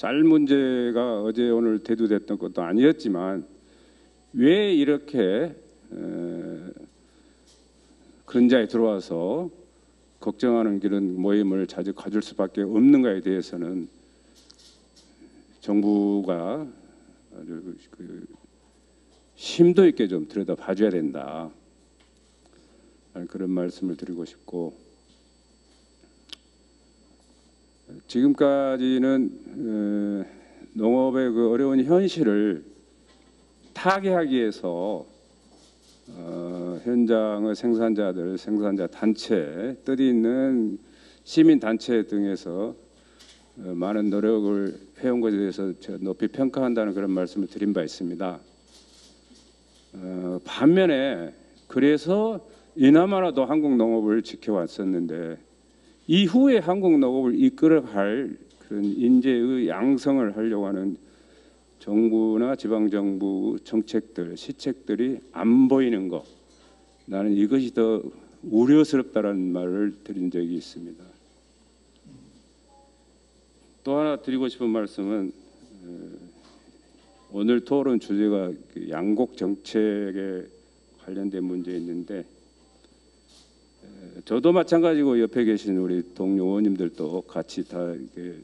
쌀 문제가 어제 오늘 대두됐던 것도 아니었지만 왜 이렇게 근자에 들어와서 걱정하는 그런 모임을 자주 가질 수밖에 없는가에 대해서는 정부가 아주 심도 있게 좀 들여다봐줘야 된다. 그런 말씀을 드리고 싶고, 지금까지는 농업의 그 어려운 현실을 타개하기 위해서 현장의 생산자 단체, 뜻이 있는 시민 단체 등에서 많은 노력을 해온 것에 대해서 높이 평가한다는 그런 말씀을 드린 바 있습니다. 반면에 그래서 이나마라도 한국 농업을 지켜왔었는데 이후에 한국 농업을 이끌어갈 그런 인재의 양성을 하려고 하는 정부나 지방정부 정책들, 시책들이 안 보이는 것, 나는 이것이 더 우려스럽다는 말을 드린 적이 있습니다. 또 하나 드리고 싶은 말씀은 오늘 토론 주제가 양곡 정책에 관련된 문제였는데 저도 마찬가지고 옆에 계신 우리 동료 의원님들도 같이 다 이렇게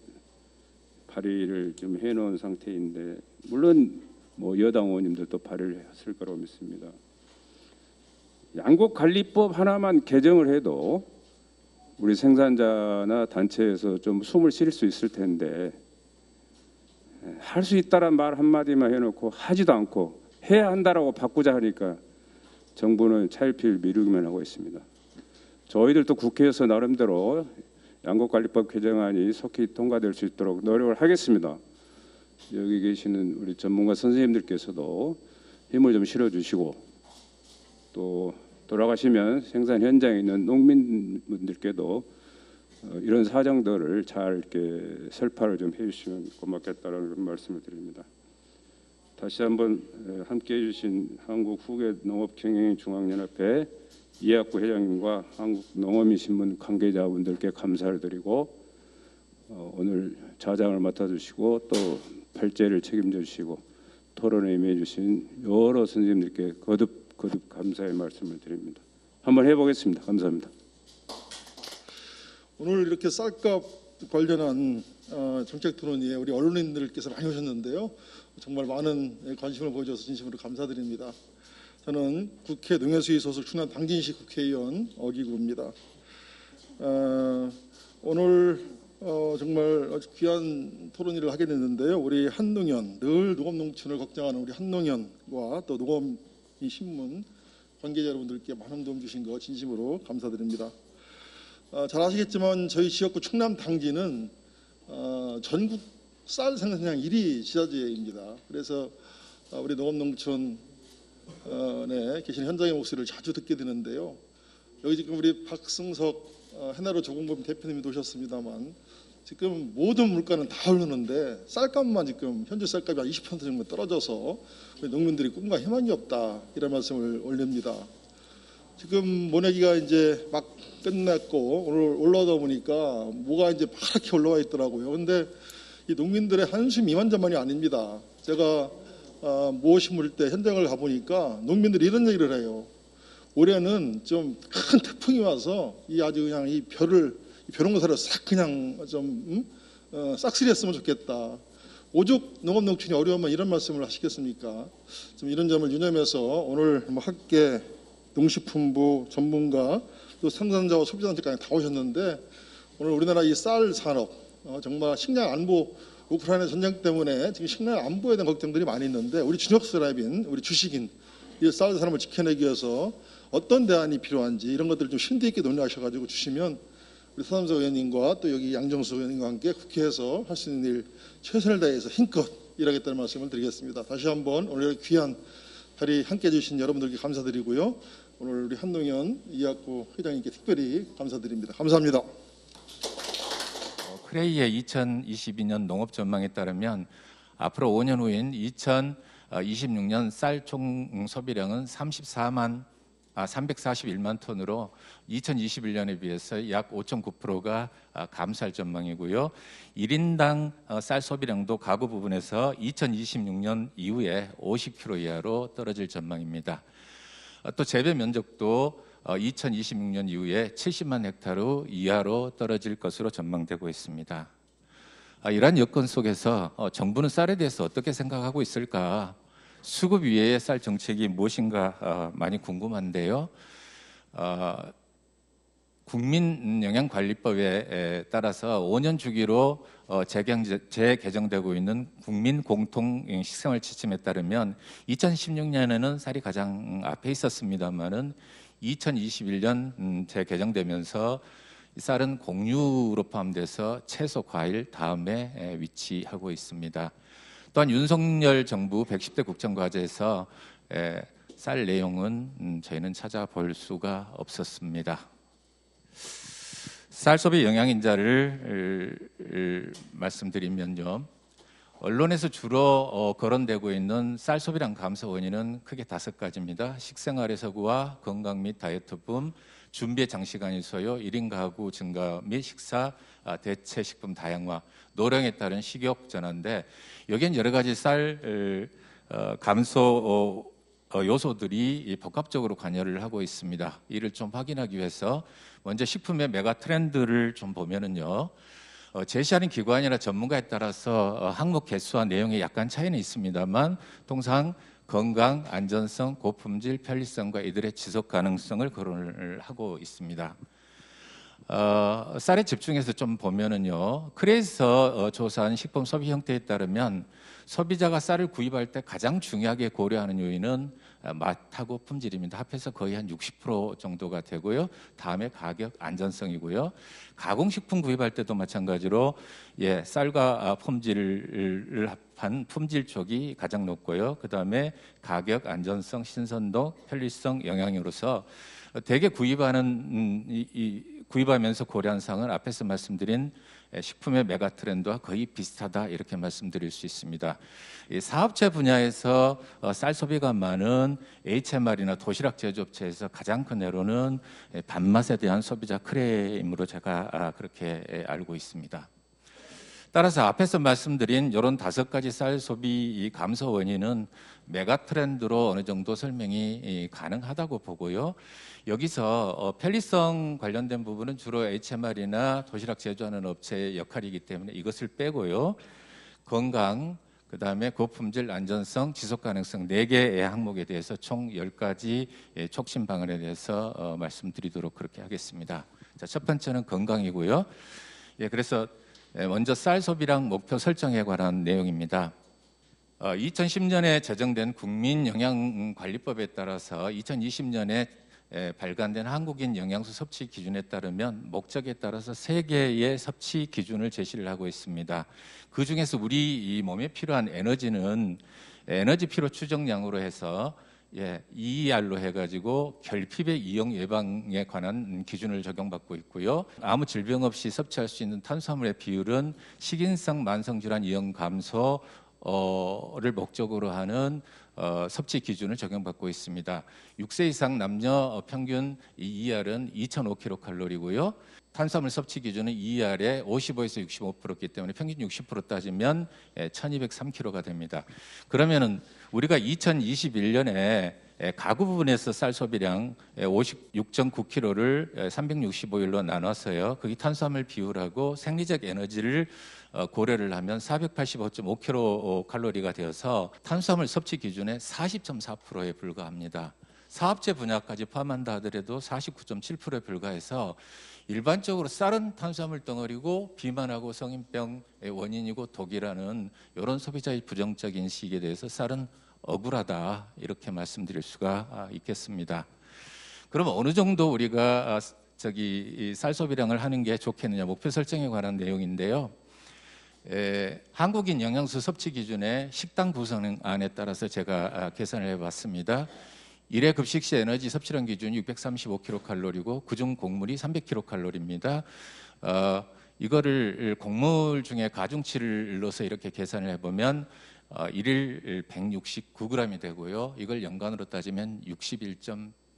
발의를 좀 해놓은 상태인데 물론 뭐 여당 의원님들도 발의를 했을 거라고 믿습니다. 양곡관리법 하나만 개정을 해도 우리 생산자나 단체에서 좀 숨을 쉴 수 있을 텐데 할 수 있다란 말 한마디만 해놓고 하지도 않고 해야 한다라고 바꾸자 하니까 정부는 차일피일 미루기만 하고 있습니다. 저희들도 국회에서 나름대로 양곡관리법 개정안이 속히 통과될 수 있도록 노력을 하겠습니다. 여기 계시는 우리 전문가 선생님들께서도 힘을 좀 실어주시고 또 돌아가시면 생산 현장에 있는 농민분들께도 이런 사정들을 잘 이렇게 설파를 좀 해주시면 고맙겠다는 말씀을 드립니다. 다시 한번 함께해 주신 한국후계농업경영인중앙연합회 이학구 회장님과 한국농어민신문 관계자분들께 감사를 드리고 오늘 자장을 맡아주시고 또 발제를 책임져 주시고 토론에 임해 주신 여러 선생님들께 거듭 감사의 말씀을 드립니다. 한번 해보겠습니다. 감사합니다. 오늘 이렇게 쌀값 관련한 정책 토론회에 우리 언론인들께서 많이 오셨는데요. 정말 많은 관심을 보여줘서 진심으로 감사드립니다. 저는 국회 농해수위 소속 충남 당진시 국회의원 어기구입니다. 오늘 정말 아주 귀한 토론회를 하게 됐는데요. 우리 한농연, 늘 농업농촌을 걱정하는 우리 한농연과 또 농업신문 관계자 여러분들께 많은 도움 주신 거 진심으로 감사드립니다. 잘 아시겠지만 저희 지역구 충남 당진은 전국 쌀 생산량 1위 지자체입니다. 그래서 우리 농업농촌 계신 현장의 목소리를 자주 듣게 되는데요. 여기 지금 우리 박승석 해나로 조공범 대표님이 오셨습니다만 지금 모든 물가는 다 오르는데 쌀값만 지금 현재 쌀값이 한 20% 정도 떨어져서 우리 농민들이 꿈과 희망이 없다 이런 말씀을 올립니다. 지금 모내기가 이제 막 끝났고 오늘 올라오다 보니까 뭐가 이제 파랗게 올라와 있더라고요. 그런데 이 농민들의 한숨 이만저만이 아닙니다. 제가 모 심을 때 현장을 가보니까 농민들이 이런 얘기를 해요. 올해는 좀 큰 태풍이 와서 이 아주 그냥 이 벼롱사를 싹 그냥 좀 싹쓸이했으면 좋겠다. 오죽 농업농촌이 어려우면 이런 말씀을 하시겠습니까? 좀 이런 점을 유념해서 오늘 학계 농식품부 전문가 또 생산자와 소비자단체까지 다 오셨는데 오늘 우리나라 이 쌀 산업 정말 식량 안보 우크라이나 전쟁 때문에 지금 식량 안보에 대한 걱정들이 많이 있는데 우리 준역수랍인 우리 주식인 이 쌀 산업을 지켜내기 위해서 어떤 대안이 필요한지 이런 것들을 좀 심도 있게 논의하셔가지고 주시면 우리 서남석 의원님과 또 여기 양정수 의원님과 함께 국회에서 할 수 있는 일 최선을 다해서 힘껏 일하겠다는 말씀을 드리겠습니다. 다시 한번 오늘 귀한 자리 함께해 주신 여러분들께 감사드리고요. 오늘 우리 한농연 이학구 회장님께 특별히 감사드립니다. 감사합니다. 크레이의 2022년 농업 전망에 따르면 앞으로 5년 후인 2026년 쌀 총 소비량은 34만 341만 톤으로 2021년에 비해서 약 5.9%가 감소할 전망이고요. 1인당 쌀 소비량도 가구 부분에서 2026년 이후에 50kg 이하로 떨어질 전망입니다. 또 재배 면적도 2026년 이후에 70만 헥타르 이하로 떨어질 것으로 전망되고 있습니다. 이러한 여건 속에서 정부는 쌀에 대해서 어떻게 생각하고 있을까? 수급 이외의 쌀 정책이 무엇인가 많이 궁금한데요. 국민영양관리법에 따라서 5년 주기로 재개정되고 있는 국민공통식생활지침에 따르면 2016년에는 쌀이 가장 앞에 있었습니다만은 2021년 재개정되면서 쌀은 곡류로 포함돼서 채소, 과일 다음에 위치하고 있습니다. 또한 윤석열 정부 110대 국정과제에서 쌀 내용은 저희는 찾아볼 수가 없었습니다. 쌀 소비 영양인자를 말씀드리면요. 언론에서 주로 거론되고 있는 쌀 소비량 감소 원인은 크게 5가지입니다. 식생활의 서구화, 건강 및 다이어트붐, 준비의 장시간의 소요, 1인 가구 증가 및 식사 대체 식품 다양화, 노령에 따른 식욕 전환인데 여기엔 여러 가지 쌀 감소 요소들이 복합적으로 관여를 하고 있습니다. 이를 좀 확인하기 위해서 먼저 식품의 메가 트렌드를 좀 보면은요. 제시하는 기관이나 전문가에 따라서 항목 개수와 내용에 약간 차이는 있습니다만 통상 건강, 안전성, 고품질, 편리성과 이들의 지속 가능성을 거론을 하고 있습니다. 쌀에 집중해서 좀 보면은요. 크레에서 조사한 식품 소비 형태에 따르면 소비자가 쌀을 구입할 때 가장 중요하게 고려하는 요인은 맛하고 품질입니다. 합해서 거의 한 60% 정도가 되고요. 다음에 가격, 안전성이고요. 가공식품 구입할 때도 마찬가지로 쌀과 품질을 합한 품질 쪽이 가장 높고요. 그 다음에 가격, 안전성, 신선도, 편리성, 영양으로서 대개 구입하면서 고려한 사항은 앞에서 말씀드린 식품의 메가 트렌드와 거의 비슷하다 이렇게 말씀드릴 수 있습니다. 이 사업체 분야에서 쌀 소비가 많은 HMR이나 도시락 제조업체에서 가장 큰 애로는 밥맛에 대한 소비자 크레임으로 제가 그렇게 알고 있습니다. 따라서 앞에서 말씀드린 이런 5가지 쌀 소비 감소 원인은 메가 트렌드로 어느 정도 설명이 가능하다고 보고요. 여기서 편리성 관련된 부분은 주로 HMR이나 도시락 제조하는 업체의 역할이기 때문에 이것을 빼고요. 건강, 그다음에 고품질, 안전성, 지속 가능성 4개의 항목에 대해서 총 10가지 촉진 방안에 대해서 말씀드리도록 그렇게 하겠습니다. 자, 첫 번째는 건강이고요. 그래서 먼저 쌀 소비량 목표 설정에 관한 내용입니다. 2010년에 제정된 국민영양관리법에 따라서 2020년에 발간된 한국인 영양소 섭취 기준에 따르면 목적에 따라서 3개의 섭취 기준을 제시를 하고 있습니다. 그 중에서 우리 이 몸에 필요한 에너지는 에너지 필요 추정량으로 해서 EER로 해가지고 결핍의 이용 예방에 관한 기준을 적용받고 있고요. 아무 질병 없이 섭취할 수 있는 탄수화물의 비율은 식인성 만성질환 위험 감소를 목적으로 하는 섭취 기준을 적용받고 있습니다. 6세 이상 남녀 평균 EER은 2,005kcal이고요. 탄수화물 섭취 기준은 EER의 55에서 65%이기 때문에 평균 60% 따지면 1,203kcal가 됩니다. 그러면은 우리가 2021년에 가구 부분에서 쌀 소비량 56.9kg를 365일로 나눠서요. 그게 탄수화물 비율하고 생리적 에너지를 고려를 하면 485.5kcal가 되어서 탄수화물 섭취 기준의 40.4%에 불과합니다. 사업체 분야까지 포함한다 하더라도 49.7%에 불과해서 일반적으로 쌀은 탄수화물 덩어리고 비만하고 성인병의 원인이고 독이라는 이런 소비자의 부정적 인식에 대해서 쌀은 억울하다 이렇게 말씀드릴 수가 있겠습니다. 그럼 어느 정도 우리가 쌀 소비량을 하는 게 좋겠느냐 목표 설정에 관한 내용인데요. 한국인 영양소 섭취 기준의 식당 구성안에 따라서 제가 계산을 해봤습니다. 1회 급식 시 에너지 섭취량 기준이 635kcal이고 그중 곡물이 300kcal입니다. 이거를 곡물 중에 가중치를 넣어서 이렇게 계산을 해보면 1일 169g이 되고요. 이걸 연간으로 따지면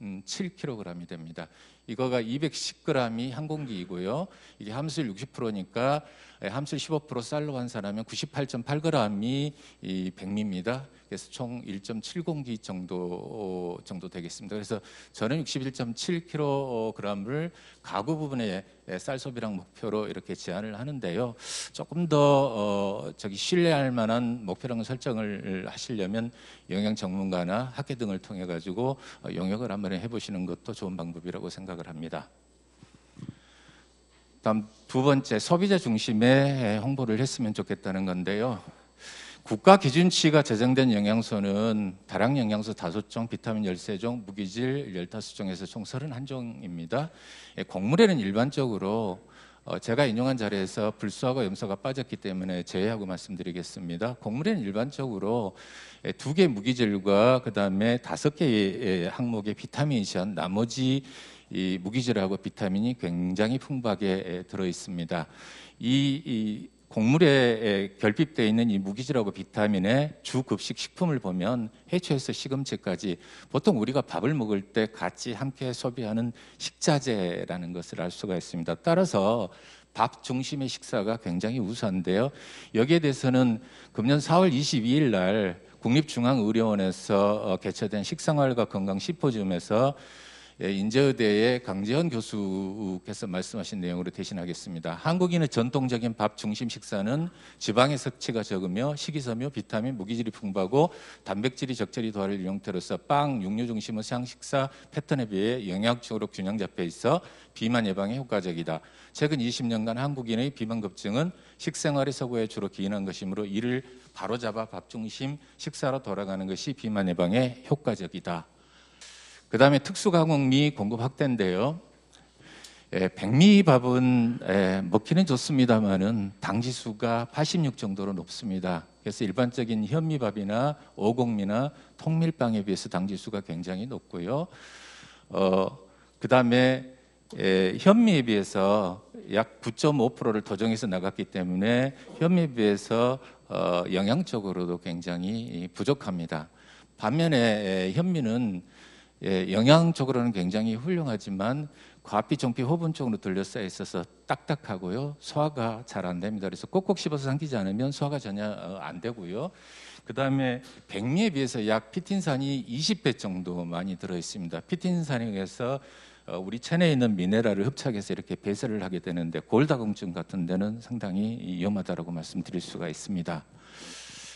267kg이 됩니다. 이거가 210g이 한 공기이고요. 이게 함수율 60%니까 함수율 15% 쌀로 환산하면 98.8g이 이 백미입니다. 그래서 총 1.7공기 정도 되겠습니다. 그래서 저는 61.7kg을 가구 부분의 쌀 소비량 목표로 이렇게 제안을 하는데요. 조금 더 신뢰할 만한 목표량 설정을 하시려면 영양 전문가나 학회 등을 통해 가지고 용역을 한번 해보시는 것도 좋은 방법이라고 생각을 합니다. 다음 두 번째, 소비자 중심의 홍보를 했으면 좋겠다는 건데요. 국가 기준치가 제정된 영양소는 다량 영양소 5종, 비타민 13종, 무기질 15종에서 총 31종입니다. 곡물에는 일반적으로 제가 인용한 자리에서 불소하고 염소가 빠졌기 때문에 제외하고 말씀드리겠습니다. 곡물에는 일반적으로 2개 무기질과 그다음에 5개의 항목의 비타민이 시한 나머지 이 무기질하고 비타민이 굉장히 풍부하게 들어 있습니다. 이 곡물에 결핍되어 있는 이 무기질하고 비타민의 주급식 식품을 보면 해초에서 시금치까지 보통 우리가 밥을 먹을 때 같이 함께 소비하는 식자재라는 것을 알 수가 있습니다. 따라서 밥 중심의 식사가 굉장히 우수한데요. 여기에 대해서는 금년 4월 22일 날 국립중앙의료원에서 개최된 식생활과 건강 심포지움에서 인제의대의 강재현 교수께서 말씀하신 내용으로 대신하겠습니다. 한국인의 전통적인 밥 중심 식사는 지방의 섭취가 적으며 식이섬유, 비타민, 무기질이 풍부하고 단백질이 적절히 도와줄 형태로서 빵, 육류 중심의 서양 식사 패턴에 비해 영양적으로 균형 잡혀 있어 비만 예방에 효과적이다. 최근 20년간 한국인의 비만 급증은 식생활의 서구에 주로 기인한 것이므로 이를 바로잡아 밥 중심 식사로 돌아가는 것이 비만 예방에 효과적이다. 그 다음에 특수가공미 공급 확대인데요. 백미밥은 먹기는 좋습니다만은 당지수가 86 정도로 높습니다. 그래서 일반적인 현미밥이나 오곡미나 통밀빵에 비해서 당지수가 굉장히 높고요. 그 다음에 현미에 비해서 약 9.5%를 도정해서 나갔기 때문에 현미에 비해서 영양적으로도 굉장히 부족합니다. 반면에 현미는 영양적으로는 굉장히 훌륭하지만 과피, 정피, 호분 쪽으로 둘러싸여 있어서 딱딱하고요. 소화가 잘 안 됩니다. 그래서 꼭꼭 씹어서 삼키지 않으면 소화가 전혀 안 되고요. 그 다음에 백미에 비해서 약 피틴산이 20배 정도 많이 들어 있습니다. 피틴산에 의해서 우리 체내에 있는 미네랄을 흡착해서 이렇게 배설을 하게 되는데 골다공증 같은 데는 상당히 위험하다고 말씀드릴 수가 있습니다.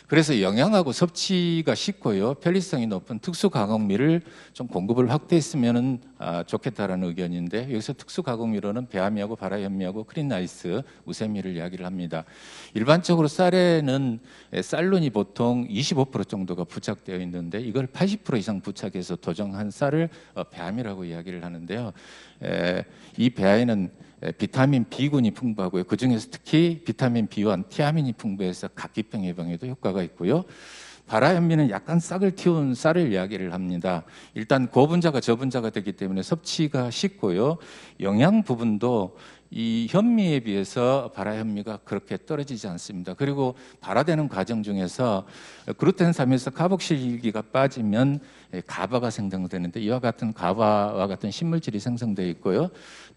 그래서 영양하고 섭취가 쉽고요, 편리성이 높은 특수가공미를 좀 공급을 확대했으면 좋겠다라는 의견인데, 여기서 특수가공미로는 배아미하고 바라현미하고 크린라이스, 무새미를 이야기를 합니다. 일반적으로 쌀에는 쌀룬이 보통 25% 정도가 부착되어 있는데 이걸 80% 이상 부착해서 도정한 쌀을 배아미라고 이야기를 하는데요. 이 배아에는 비타민 B군이 풍부하고요. 그중에서 특히 비타민 B1, 티아민이 풍부해서 각기병 예방에도 효과가 있고요. 바라현미는 약간 싹을 틔운 쌀을 이야기를 합니다. 일단 고분자가 저분자가 되기 때문에 섭취가 쉽고요. 영양 부분도 이 현미에 비해서 바라현미가 그렇게 떨어지지 않습니다. 그리고 발화되는 과정 중에서 글루텐산에서 카복실기가 빠지면 가바가 생성되는데 이와 같은 가바와 같은 신물질이 생성되어 있고요.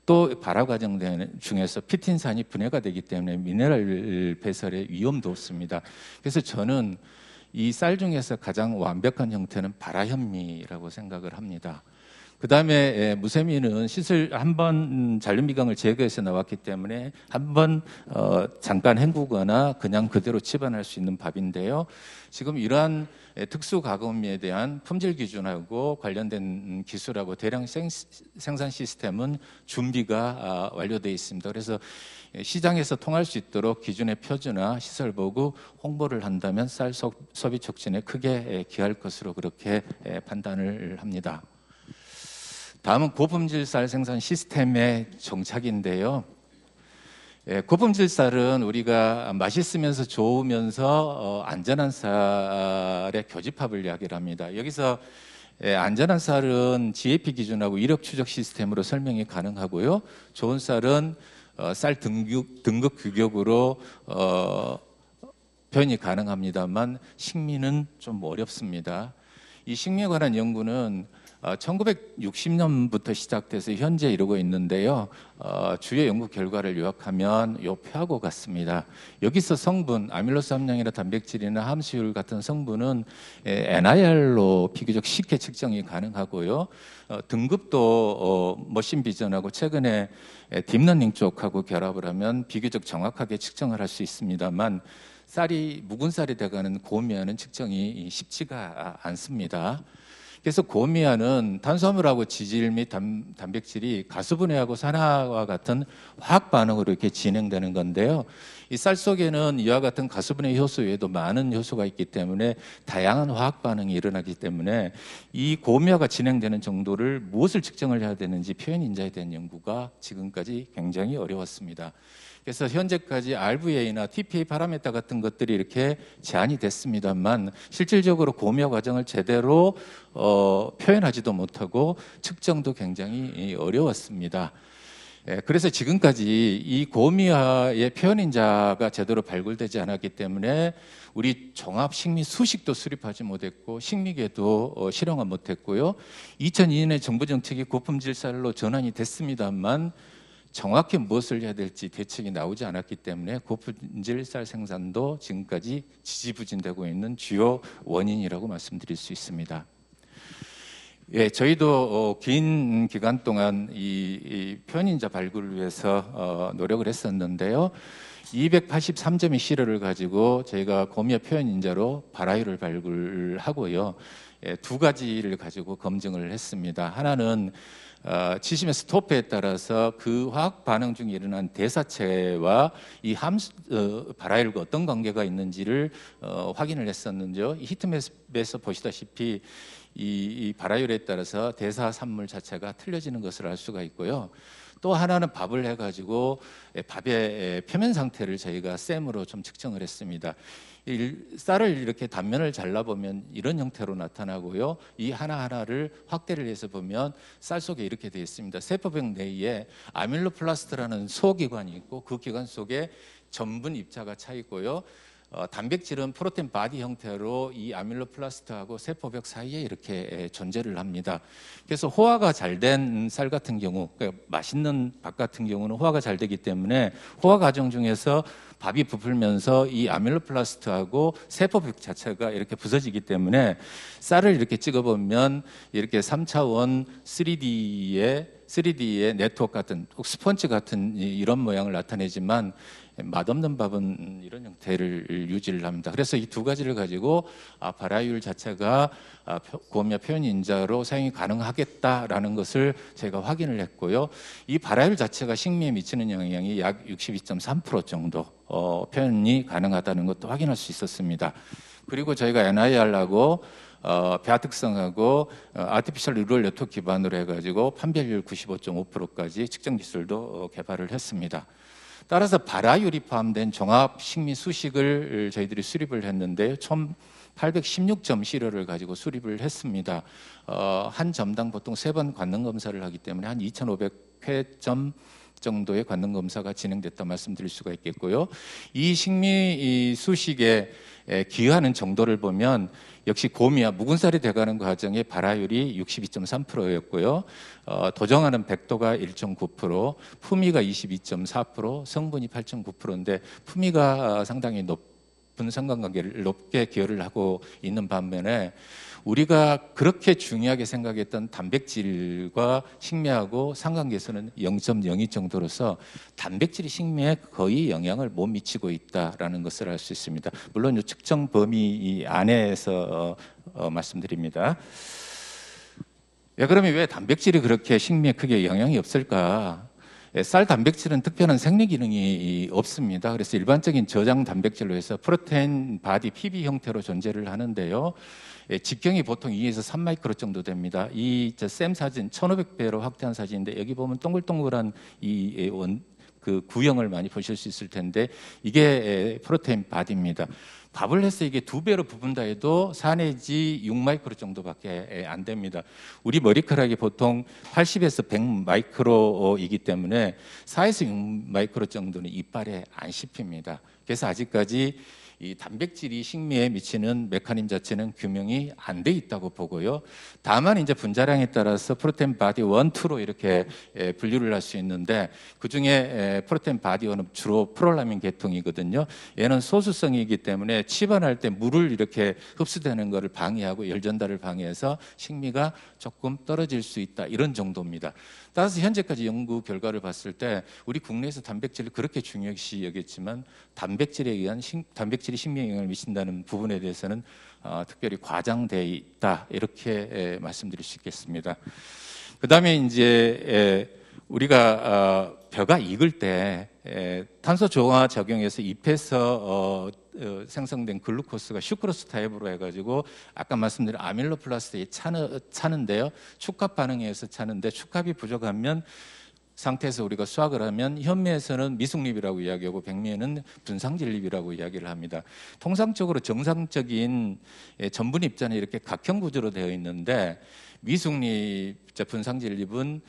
또 발화 과정 중에서 피틴산이 분해가 되기 때문에 미네랄 배설의 위험도 없습니다. 그래서 저는 이 쌀 중에서 가장 완벽한 형태는 바라현미라고 생각을 합니다. 그 다음에 무새미는 시술 한번 잔류미강을 제거해서 나왔기 때문에 한번 잠깐 헹구거나 그냥 그대로 집어낼 수 있는 밥인데요. 지금 이러한 특수가공미에 대한 품질 기준하고 관련된 기술하고 대량 생산 시스템은 준비가 완료되어 있습니다. 그래서 시장에서 통할 수 있도록 기준의 표준화, 시설 보고 홍보를 한다면 쌀 소비 촉진에 크게 기여할 것으로 그렇게 판단을 합니다. 다음은 고품질 쌀 생산 시스템의 정착인데요. 고품질 쌀은 우리가 맛있으면서 좋으면서 안전한 쌀의 교집합을 이야기를 합니다. 여기서 안전한 쌀은 GAP 기준하고 이력 추적 시스템으로 설명이 가능하고요. 좋은 쌀은 쌀 등급 규격으로 표현이 가능합니다만 식미는 좀 어렵습니다. 이 식미에 관한 연구는 1960년부터 시작돼서 현재 이루고 있는데요. 주요 연구 결과를 요약하면 요 표하고 같습니다. 여기서 성분, 아밀로스 함량이나 단백질이나 함수율 같은 성분은 NIR로 비교적 쉽게 측정이 가능하고요. 등급도 머신 비전하고 최근에 딥러닝 쪽하고 결합을 하면 비교적 정확하게 측정을 할 수 있습니다만 묵은 쌀이 돼가는 고미아는 측정이 쉽지가 않습니다. 그래서 고미아는 탄수화물하고 지질 및 단백질이 가수분해하고 산화와 같은 화학 반응으로 이렇게 진행되는 건데요. 이 쌀 속에는 이와 같은 가수분해 효소 외에도 많은 효소가 있기 때문에 다양한 화학 반응이 일어나기 때문에 이 고미아가 진행되는 정도를 무엇을 측정을 해야 되는지 표현 인자에 대한 연구가 지금까지 굉장히 어려웠습니다. 그래서 현재까지 RVA나 TPA 파라메타 같은 것들이 이렇게 제한이 됐습니다만 실질적으로 고미아 과정을 제대로 표현하지도 못하고 측정도 굉장히 어려웠습니다. 그래서 지금까지 이 고미아의 표현인자가 제대로 발굴되지 않았기 때문에 우리 종합 식미 수식도 수립하지 못했고 식미계도 실용화 못했고요. 2002년에 정부 정책이 고품질 쌀로 전환이 됐습니다만 정확히 무엇을 해야 될지 대책이 나오지 않았기 때문에 고품질 쌀 생산도 지금까지 지지부진되고 있는 주요 원인이라고 말씀드릴 수 있습니다. 예, 저희도 긴 기간 동안 이 표현인자 발굴을 위해서 노력을 했었는데요. 283점의 시료를 가지고 저희가 고미아 표현인자로 발화율을 발굴하고요. 예, 두 가지를 가지고 검증을 했습니다. 하나는 지심의 스토프에 따라서 그 화학 반응 중에 일어난 대사체와 이 발화율과 어떤 관계가 있는지를 확인을 했었는데요. 이 히트맵에서 보시다시피 이 발화율에 따라서 대사 산물 자체가 틀려지는 것을 알 수가 있고요. 또 하나는 밥을 해가지고 밥의 표면 상태를 저희가 셈으로 좀 측정을 했습니다. 쌀을 이렇게 단면을 잘라보면 이런 형태로 나타나고요. 이 하나하나를 확대를 해서 보면 쌀 속에 이렇게 되어 있습니다. 세포벽 내에 아밀로플라스트라는 소기관이 있고 그 기관 속에 전분 입자가 차 있고요. 단백질은 프로테인 바디 형태로 이 아밀로플라스트하고 세포벽 사이에 이렇게 존재를 합니다. 그래서 호화가 잘 된 쌀 같은 경우, 그러니까 맛있는 밥 같은 경우는 호화가 잘 되기 때문에 호화 과정 중에서 밥이 부풀면서 이 아밀로플라스트하고 세포벽 자체가 이렇게 부서지기 때문에 쌀을 이렇게 찍어보면 이렇게 3차원 3D의 네트워크 같은 스펀지 같은 이런 모양을 나타내지만 맛없는 밥은 이런 형태를 유지를 합니다. 그래서 이 두 가지를 가지고 발화율 자체가 고미아 표현인자로 사용이 가능하겠다라는 것을 제가 확인을 했고요. 이 발화율 자체가 식미에 미치는 영향이 약 62.3% 정도 표현이 가능하다는 것도 확인할 수 있었습니다. 그리고 저희가 NIR하고 배아 특성하고 아티피셜 뉴럴 네트워크 기반으로 해가지고 판별률 95.5%까지 측정 기술도 개발을 했습니다. 따라서 발화율이 포함된 종합 식미 수식을 저희들이 수립을 했는데 총 816점 시료를 가지고 수립을 했습니다. 한 점당 보통 3번 관능 검사를 하기 때문에 한 2,500회점 정도의 관능 검사가 진행됐다 말씀드릴 수가 있겠고요. 이 식미 수식에 기여하는 정도를 보면 역시 고미아 묵은 쌀이 돼가는 과정의 발화율이 62.3%였고요. 도정하는 백도가 1.9%, 품위가 22.4%, 성분이 8.9%인데 품위가 상당히 높은 상관관계를 높게 기여를 하고 있는 반면에 우리가 그렇게 중요하게 생각했던 단백질과 식미하고 상관계수는 0.02 정도로서 단백질이 식미에 거의 영향을 못 미치고 있다라는 것을 알 수 있습니다. 물론 이 측정 범위 안에서 말씀드립니다. 그러면 왜 단백질이 그렇게 식미에 크게 영향이 없을까? 쌀 단백질은 특별한 생리 기능이 없습니다. 그래서 일반적인 저장 단백질로 해서 프로테인 바디 PB 형태로 존재를 하는데요. 직경이 보통 2에서 3마이크로 정도 됩니다. 이 샘 사진 1500배로 확대한 사진인데 여기 보면 동글동글한 그 구형을 많이 보실 수 있을 텐데 이게 프로테인 바디입니다. 밥을 해서 이게 2배로 부분다 해도 4 내지 6마이크로 정도밖에 안 됩니다. 우리 머리카락이 보통 80에서 100마이크로이기 때문에 4에서 6마이크로 정도는 이빨에 안 씹힙니다. 그래서 아직까지 이 단백질이 식미에 미치는 메커니즘 자체는 규명이 안 돼 있다고 보고요. 다만 이제 분자량에 따라서 프로테인 바디 1, 2로 이렇게 분류를 할 수 있는데 그 중에 프로테인 바디 1은 주로 프롤라민 계통이거든요. 얘는 소수성이기 때문에 취반할 때 물을 이렇게 흡수되는 것을 방해하고 열 전달을 방해해서 식미가 조금 떨어질 수 있다 이런 정도입니다. 따라서 현재까지 연구 결과를 봤을 때 우리 국내에서 단백질을 그렇게 중요시 여겼지만 단백질에 의한 단백질이 식미에 영향을 미친다는 부분에 대해서는 특별히 과장되어 있다 이렇게 말씀드릴 수 있겠습니다. 그다음에 이제 우리가 벼가 익을 때 탄소 조화 작용에서 잎에서 생성된 글루코스가 슈크로스 타입으로 해가지고 아까 말씀드린 아밀로플라스틱에 차는데요. 축합 반응에 의해서 차는데 축합이 부족하면 상태에서 우리가 수확을 하면 현미에서는 미숙립이라고 이야기하고 백미에는 분상질립이라고 이야기를 합니다. 통상적으로 정상적인 전분 입자는 이렇게 각형 구조로 되어 있는데 미숙립자 분상질립은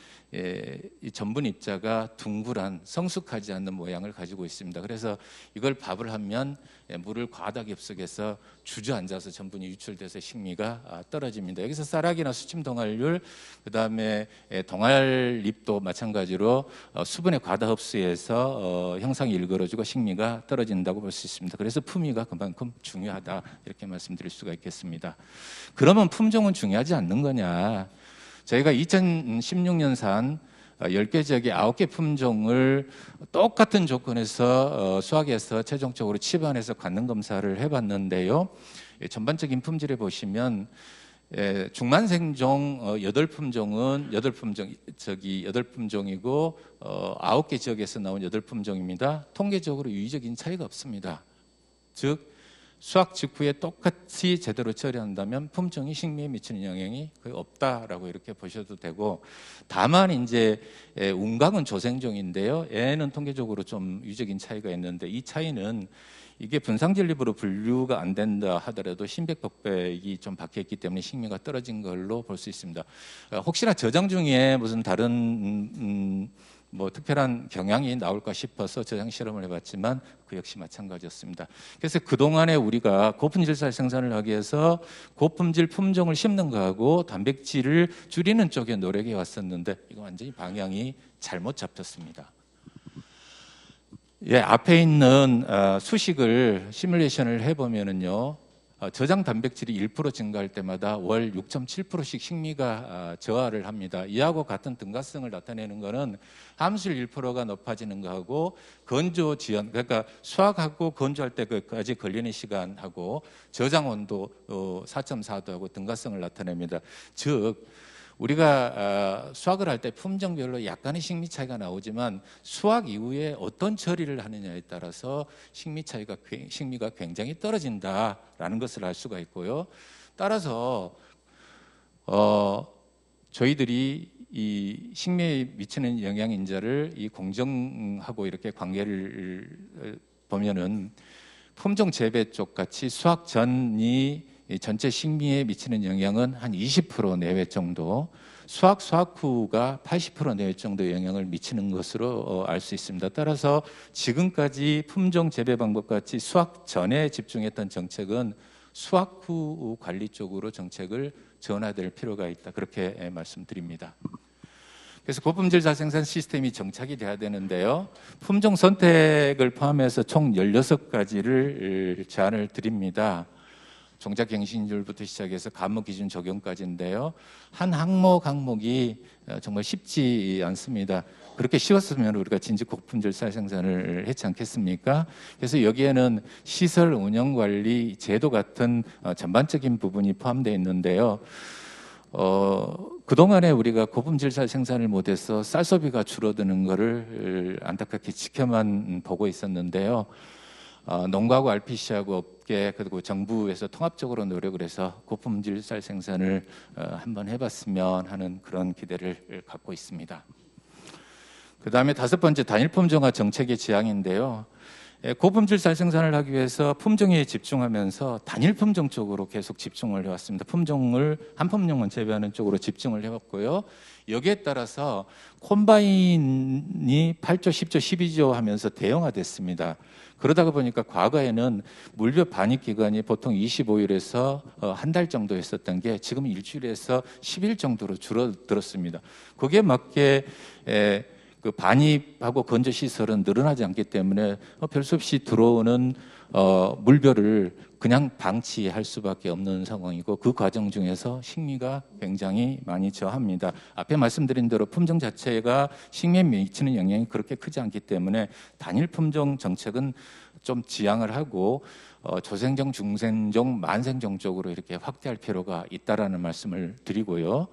이 전분 입자가 둥그란 성숙하지 않는 모양을 가지고 있습니다. 그래서 이걸 밥을 하면 물을 과다하게 흡수해서 주저앉아서 전분이 유출돼서 식미가 떨어집니다. 여기서 쌀학이나 수침 동알률, 그다음에 동알립도 마찬가지로 수분의 과다 흡수에서 형상이 일그러지고 식미가 떨어진다고 볼 수 있습니다. 그래서 품위가 그만큼 중요하다 이렇게 말씀드릴 수가 있겠습니다. 그러면 품종은 중요하지 않는 거냐? 저희가 2016년산 10개 지역의 9개 품종을 똑같은 조건에서 수확해서 최종적으로 취반해서 관능 검사를 해봤는데요. 전반적인 품질에 보시면 중만생종 8품종은 8품종이고 9개 지역에서 나온 8품종입니다. 통계적으로 유의적인 차이가 없습니다. 즉 수확 직후에 똑같이 제대로 처리한다면 품종이 식미에 미치는 영향이 거의 없다라고 이렇게 보셔도 되고, 다만 이제 운강은 조생종인데요. 얘는 통계적으로 좀 유적인 차이가 있는데 이 차이는 이게 분상질립으로 분류가 안 된다 하더라도 신백법백이 좀 박혀 있기 때문에 식미가 떨어진 걸로 볼 수 있습니다. 혹시나 저장 중에 무슨 다른 뭐 특별한 경향이 나올까 싶어서 저장 실험을 해봤지만 그 역시 마찬가지였습니다. 그래서 그동안에 우리가 고품질 쌀 생산을 하기 위해서 고품질 품종을 심는 거하고 단백질을 줄이는 쪽에 노력해 왔었는데 이거 완전히 방향이 잘못 잡혔습니다. 앞에 있는 수식을 시뮬레이션을 해보면은요, 저장 단백질이 1% 증가할 때마다 월 6.7%씩 식미가 저하를 합니다. 이하고 같은 등가성을 나타내는 것은 함수율 1%가 높아지는 거하고 건조 지연, 그러니까 수확하고 건조할 때까지 걸리는 시간하고 저장 온도 4.4도하고 등가성을 나타냅니다. 즉 우리가 수확을 할 때 품종별로 약간의 식미 차이가 나오지만 수확 이후에 어떤 처리를 하느냐에 따라서 식미가 굉장히 떨어진다라는 것을 알 수가 있고요. 따라서 저희들이 이 식미에 미치는 영향 인자를 이 공정하고 이렇게 관계를 보면은 품종 재배 쪽 같이 수확 전이 전체 식미에 미치는 영향은 한 20% 내외 정도, 수확 후가 80% 내외 정도 영향을 미치는 것으로 알 수 있습니다. 따라서 지금까지 품종 재배 방법 같이 수확 전에 집중했던 정책은 수확 후 관리 쪽으로 정책을 전환될 필요가 있다, 그렇게 말씀드립니다. 그래서 고품질 자생산 시스템이 정착이 돼야 되는데요. 품종 선택을 포함해서 총 16가지를 제안을 드립니다. 종작 갱신율부터 시작해서 과목 기준 적용까지인데요. 한 항목이 정말 쉽지 않습니다. 그렇게 쉬웠으면 우리가 진즉 고품질 쌀 생산을 했지 않겠습니까? 그래서 여기에는 시설 운영 관리 제도 같은 전반적인 부분이 포함되어 있는데요. 그동안에 우리가 고품질 쌀 생산을 못해서 쌀 소비가 줄어드는 것을 안타깝게 지켜만 보고 있었는데요. 농가하고 RPC하고 업계 그리고 정부에서 통합적으로 노력을 해서 고품질 쌀 생산을 한번 해봤으면 하는 그런 기대를 갖고 있습니다. 그 다음에 5번째 단일 품종화 정책의 지향인데요. 고품질 쌀 생산을 하기 위해서 품종에 집중하면서 단일 품종 쪽으로 계속 집중을 해왔습니다. 품종을 한 품종만 재배하는 쪽으로 집중을 해왔고요. 여기에 따라서 콤바인이 8조, 10조, 12조 하면서 대형화됐습니다. 그러다가 보니까 과거에는 물벼 반입 기간이 보통 25일에서 한 달 정도 했었던 게 지금 일주일에서 10일 정도로 줄어들었습니다. 거기에 맞게 그 반입하고 건조 시설은 늘어나지 않기 때문에 별 수 없이 들어오는 물벼를 그냥 방치할 수밖에 없는 상황이고, 그 과정 중에서 식미가 굉장히 많이 저하합니다. 앞에 말씀드린 대로 품종 자체가 식미에 미치는 영향이 그렇게 크지 않기 때문에 단일 품종 정책은 좀 지양을 하고 조생종, 중생종, 만생종 쪽으로 이렇게 확대할 필요가 있다라는 말씀을 드리고요.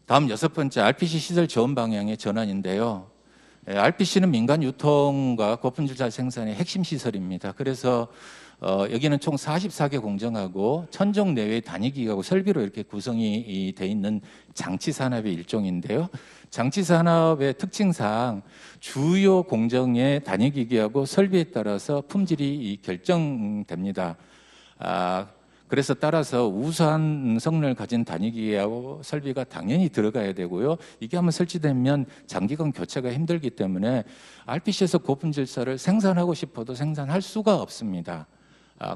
다음 6번째, RPC 시설 지원 방향의 전환인데요. RPC는 민간 유통과 고품질 쌀 생산의 핵심 시설입니다. 그래서 여기는 총 44개 공정하고 1000종 내외의 단위기계하고 설비로 이렇게 구성이 돼 있는 장치 산업의 일종인데요. 장치 산업의 특징상 주요 공정의 단위기계하고 설비에 따라서 품질이 결정됩니다. 그래서 따라서 우수한 성능을 가진 단위기계하고 설비가 당연히 들어가야 되고요. 이게 한번 설치되면 장기간 교체가 힘들기 때문에 RPC에서 고품질 쌀을 생산하고 싶어도 생산할 수가 없습니다.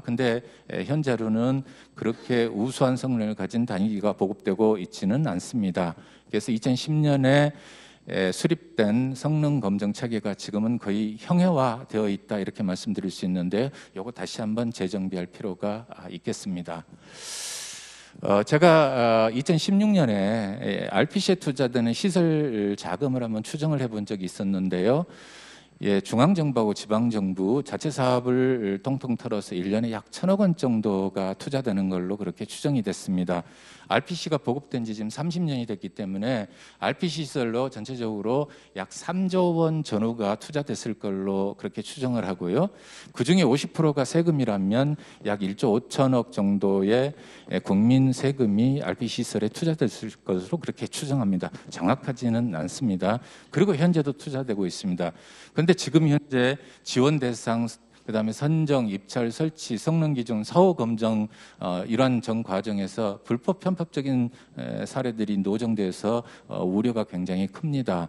근데 현재로는 그렇게 우수한 성능을 가진 단위기가 보급되고 있지는 않습니다. 그래서 2010년에 수립된 성능 검정 체계가 지금은 거의 형해화되어 있다, 이렇게 말씀드릴 수 있는데, 이거 다시 한번 재정비할 필요가 있겠습니다. 제가 2016년에 RPC에 투자되는 시설 자금을 한번 추정을 해본 적이 있었는데요. 중앙정부하고 지방정부 자체 사업을 통통 털어서 1년에 약 1000억 원 정도가 투자되는 걸로 그렇게 추정이 됐습니다. RPC가 보급된 지 지금 30년이 됐기 때문에 RPC 시설로 전체적으로 약 3조 원 전후가 투자됐을 걸로 그렇게 추정을 하고요. 그중에 50%가 세금이라면 약 1조 5천억 정도의 국민 세금이 RPC 시설에 투자됐을 것으로 그렇게 추정합니다. 정확하지는 않습니다. 그리고 현재도 투자되고 있습니다. 그런데 지금 현재 지원 대상, 그다음에 선정, 입찰, 설치, 성능 기준, 사후 검정, 이러한 전 과정에서 불법 편법적인 사례들이 노정돼서 우려가 굉장히 큽니다.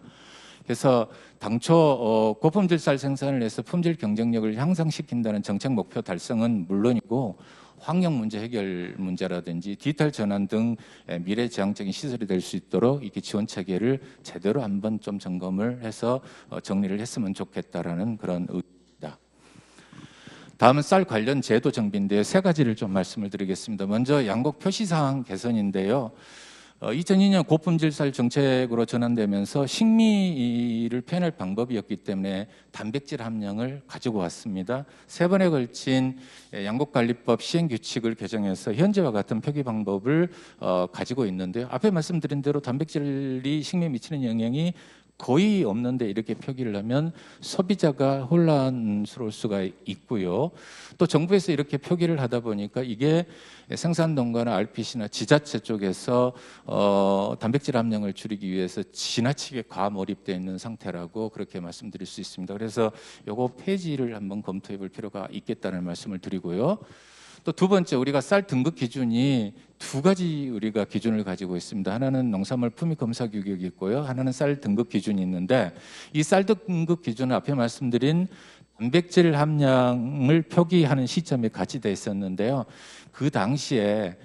그래서 당초 고품질 쌀 생산을 해서 품질 경쟁력을 향상시킨다는 정책 목표 달성은 물론이고, 환경 문제 해결 문제라든지 디지털 전환 등 미래지향적인 시설이 될 수 있도록 이렇게 지원 체계를 제대로 한번 좀 점검을 해서 정리를 했으면 좋겠다라는 그런 의견입니다. 다음은 쌀 관련 제도 정비인데요. 3가지를 좀 말씀을 드리겠습니다. 먼저 양곡 표시사항 개선인데요. 2002년 고품질 쌀 정책으로 전환되면서 식미를 표현할 방법이었기 때문에 단백질 함량을 가지고 왔습니다. 3번에 걸친 양곡관리법 시행규칙을 개정해서 현재와 같은 표기 방법을 가지고 있는데요. 앞에 말씀드린 대로 단백질이 식미에 미치는 영향이 거의 없는데 이렇게 표기를 하면 소비자가 혼란스러울 수가 있고요. 또 정부에서 이렇게 표기를 하다 보니까 이게 생산농가나 RPC나 지자체 쪽에서 단백질 함량을 줄이기 위해서 지나치게 과몰입되어 있는 상태라고 그렇게 말씀드릴 수 있습니다. 그래서 요거 폐지를 한번 검토해 볼 필요가 있겠다는 말씀을 드리고요. 또 2번째, 우리가 쌀 등급 기준이 2가지 우리가 기준을 가지고 있습니다. 하나는 농산물 품위 검사 규격이 있고요. 하나는 쌀 등급 기준이 있는데, 이 쌀 등급 기준은 앞에 말씀드린 단백질 함량을 표기하는 시점에 같이 돼 있었는데요. 그 당시에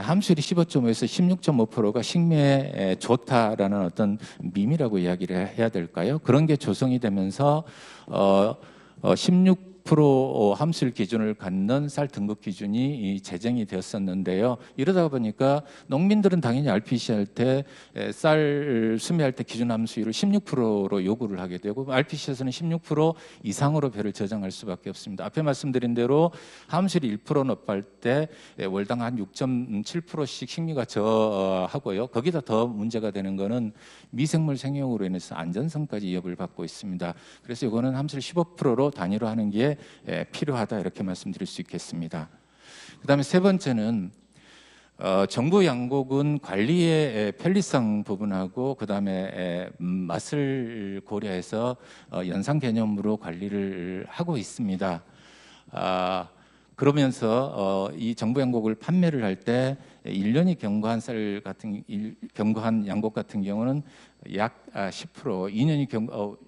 함수율이 15.5에서 16.5%가 식미에 좋다라는 어떤 밈이라고 이야기를 해야 될까요? 그런 게 조성이 되면서 16% 함수율 기준을 갖는 쌀 등급 기준이 제정이 되었었는데요. 이러다 보니까 농민들은 당연히 RPC 할 때 쌀 수매할 때 기준 함수율을 16%로 요구를 하게 되고, RPC에서는 16% 이상으로 배를 저장할 수밖에 없습니다. 앞에 말씀드린 대로 함수율이 1% 높을 때 월당 한 6.7%씩 식미가 저하고요. 거기다 더 문제가 되는 거는 미생물 생용으로 인해서 안전성까지 위협을 받고 있습니다. 그래서 이거는 함수를 15%로 단위로하는 게 필요하다, 이렇게 말씀드릴 수 있겠습니다. 그다음에 3번째는 정부 양곡은 관리의 편리성 부분하고 그다음에 맛을 고려해서 연상 개념으로 관리를 하고 있습니다. 그러면서 이 정부 양곡을 판매를 할 때 1년이 경과한 양곡 같은 경우는 약 10%, 2년이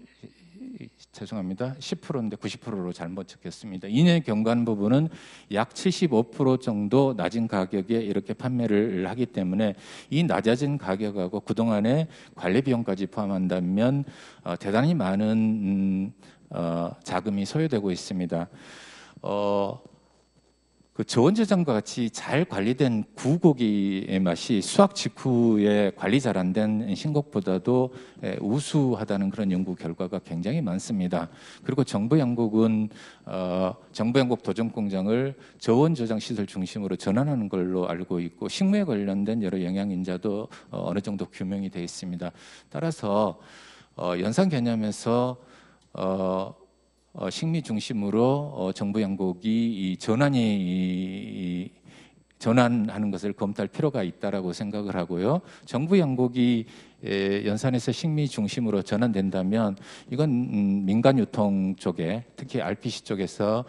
죄송합니다. 10%인데 90%로 잘못 적혔습니다. 2년이 경과한 부분은 약 75% 정도 낮은 가격에 이렇게 판매를 하기 때문에 이 낮아진 가격하고 그동안의 관리 비용까지 포함한다면 대단히 많은 자금이 소요되고 있습니다. 그 저온 저장과 같이 잘 관리된 구고기의 맛이 수확 직후에 관리 잘 안 된 신곡보다도 우수하다는 그런 연구 결과가 굉장히 많습니다. 그리고 정부 양곡은 정부 양곡 도전 공장을 저온 저장 시설 중심으로 전환하는 걸로 알고 있고 식무에 관련된 여러 영양 인자도 어느 정도 규명이 되어 있습니다. 따라서 연상 개념에서 식미 중심으로 정부 양곡이 이 전환하는 것을 검토할 필요가 있다라고 생각을 하고요. 정부 양곡이 연산에서 식미 중심으로 전환된다면 이건 민간 유통 쪽에 특히 RPC 쪽에서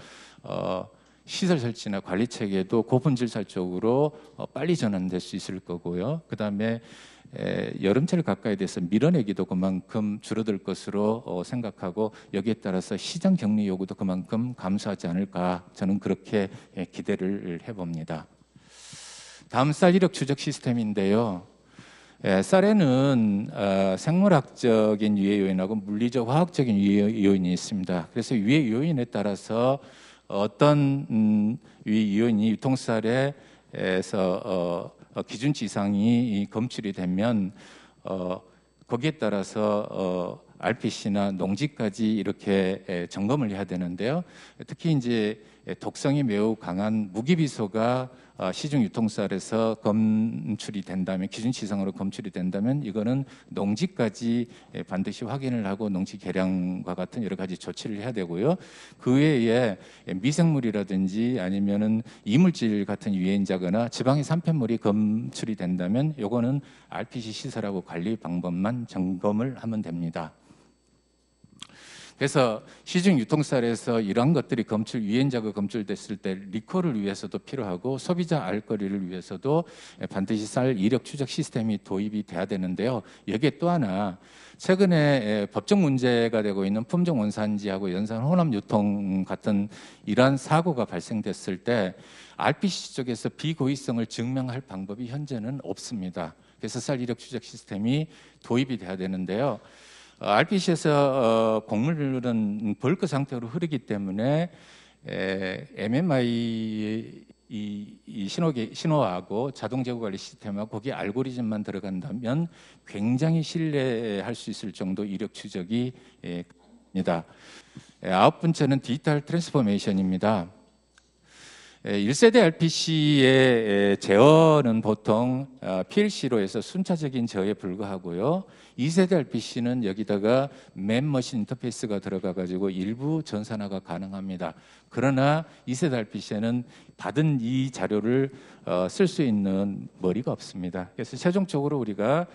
시설 설치나 관리 체계도 고분질살 쪽으로 빨리 전환될 수 있을 거고요. 그다음에 여름철 가까이 돼서 밀어내기도 그만큼 줄어들 것으로 생각하고 여기에 따라서 시장 격리 요구도 그만큼 감소하지 않을까 저는 그렇게 기대를 해봅니다. 다음 쌀 이력 추적 시스템인데요. 쌀에는 생물학적인 유해 요인하고 물리적 화학적인 유해 요인이 있습니다. 그래서 유해 요인에 따라서 어떤 유해 요인이 유통쌀에서 기준치 이상이 검출이 되면 거기에 따라서 RPC나 농지까지 이렇게 점검을 해야 되는데요. 특히 이제 독성이 매우 강한 무기비소가 시중 유통쌀에서 검출이 된다면 기준치 이상으로 검출이 된다면 이거는 농지까지 반드시 확인을 하고 농지 개량과 같은 여러 가지 조치를 해야 되고요. 그 외에 미생물이라든지 아니면은 이물질 같은 유해인자거나 지방의 산패물이 검출이 된다면 요거는 RPC 시설하고 관리 방법만 점검을 하면 됩니다. 그래서 시중 유통쌀에서 이러한 것들이 유해인자가 검출됐을 때 리콜을 위해서도 필요하고 소비자 알 거리를 위해서도 반드시 쌀 이력 추적 시스템이 도입이 돼야 되는데요. 여기에 또 하나 최근에 법적 문제가 되고 있는 품종 원산지하고 연산 혼합 유통 같은 이러한 사고가 발생됐을 때 RPC 쪽에서 비고의성을 증명할 방법이 현재는 없습니다. 그래서 쌀 이력 추적 시스템이 도입이 돼야 되는데요. RPC에서 곡물은 벌크 상태로 흐르기 때문에 MMI 이 신호하고 자동 제고 관리 시스템하고 거기에 알고리즘만 들어간다면 굉장히 신뢰할 수 있을 정도 이력 추적이 입니다. 아홉 번째는 디지털 트랜스포메이션입니다. 1세대 RPC의 제어는 보통 PLC로 해서 순차적인 제어에 불과하고요. 2세대 RPC는 여기다가 맨머신 인터페이스가 들어가가지고 일부 전산화가 가능합니다. 그러나 2세대 RPC에는 받은 이 자료를 쓸 수 있는 머리가 없습니다. 그래서 최종적으로 우리가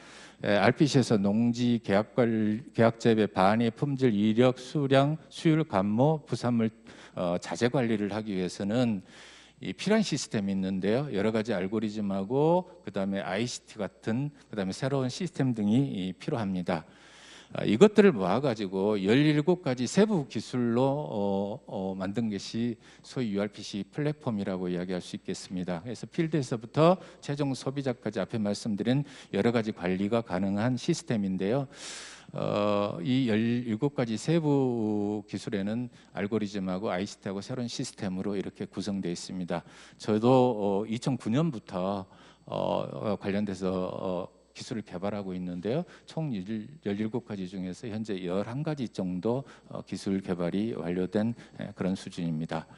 RPC에서 농지 계약 재배, 반입, 품질, 이력, 수량, 수율, 감모, 부산물 자재 관리를 하기 위해서는 이 필요한 시스템이 있는데요. 여러 가지 알고리즘하고 그다음에 ICT 같은 그다음에 새로운 시스템 등이 필요합니다. 이것들을 모아가지고 17가지 세부 기술로 만든 것이 소위 URPC 플랫폼이라고 이야기할 수 있겠습니다. 그래서 필드에서부터 최종 소비자까지 앞에 말씀드린 여러 가지 관리가 가능한 시스템인데요. 이 17가지 세부 기술에는 알고리즘하고 ICT하고 새로운 시스템으로 이렇게 구성되어 있습니다. 저도 2009년부터 관련돼서 기술을 개발하고 있는데요. 총 17가지 중에서 현재 11가지 정도 기술 개발이 완료된 그런 수준입니다.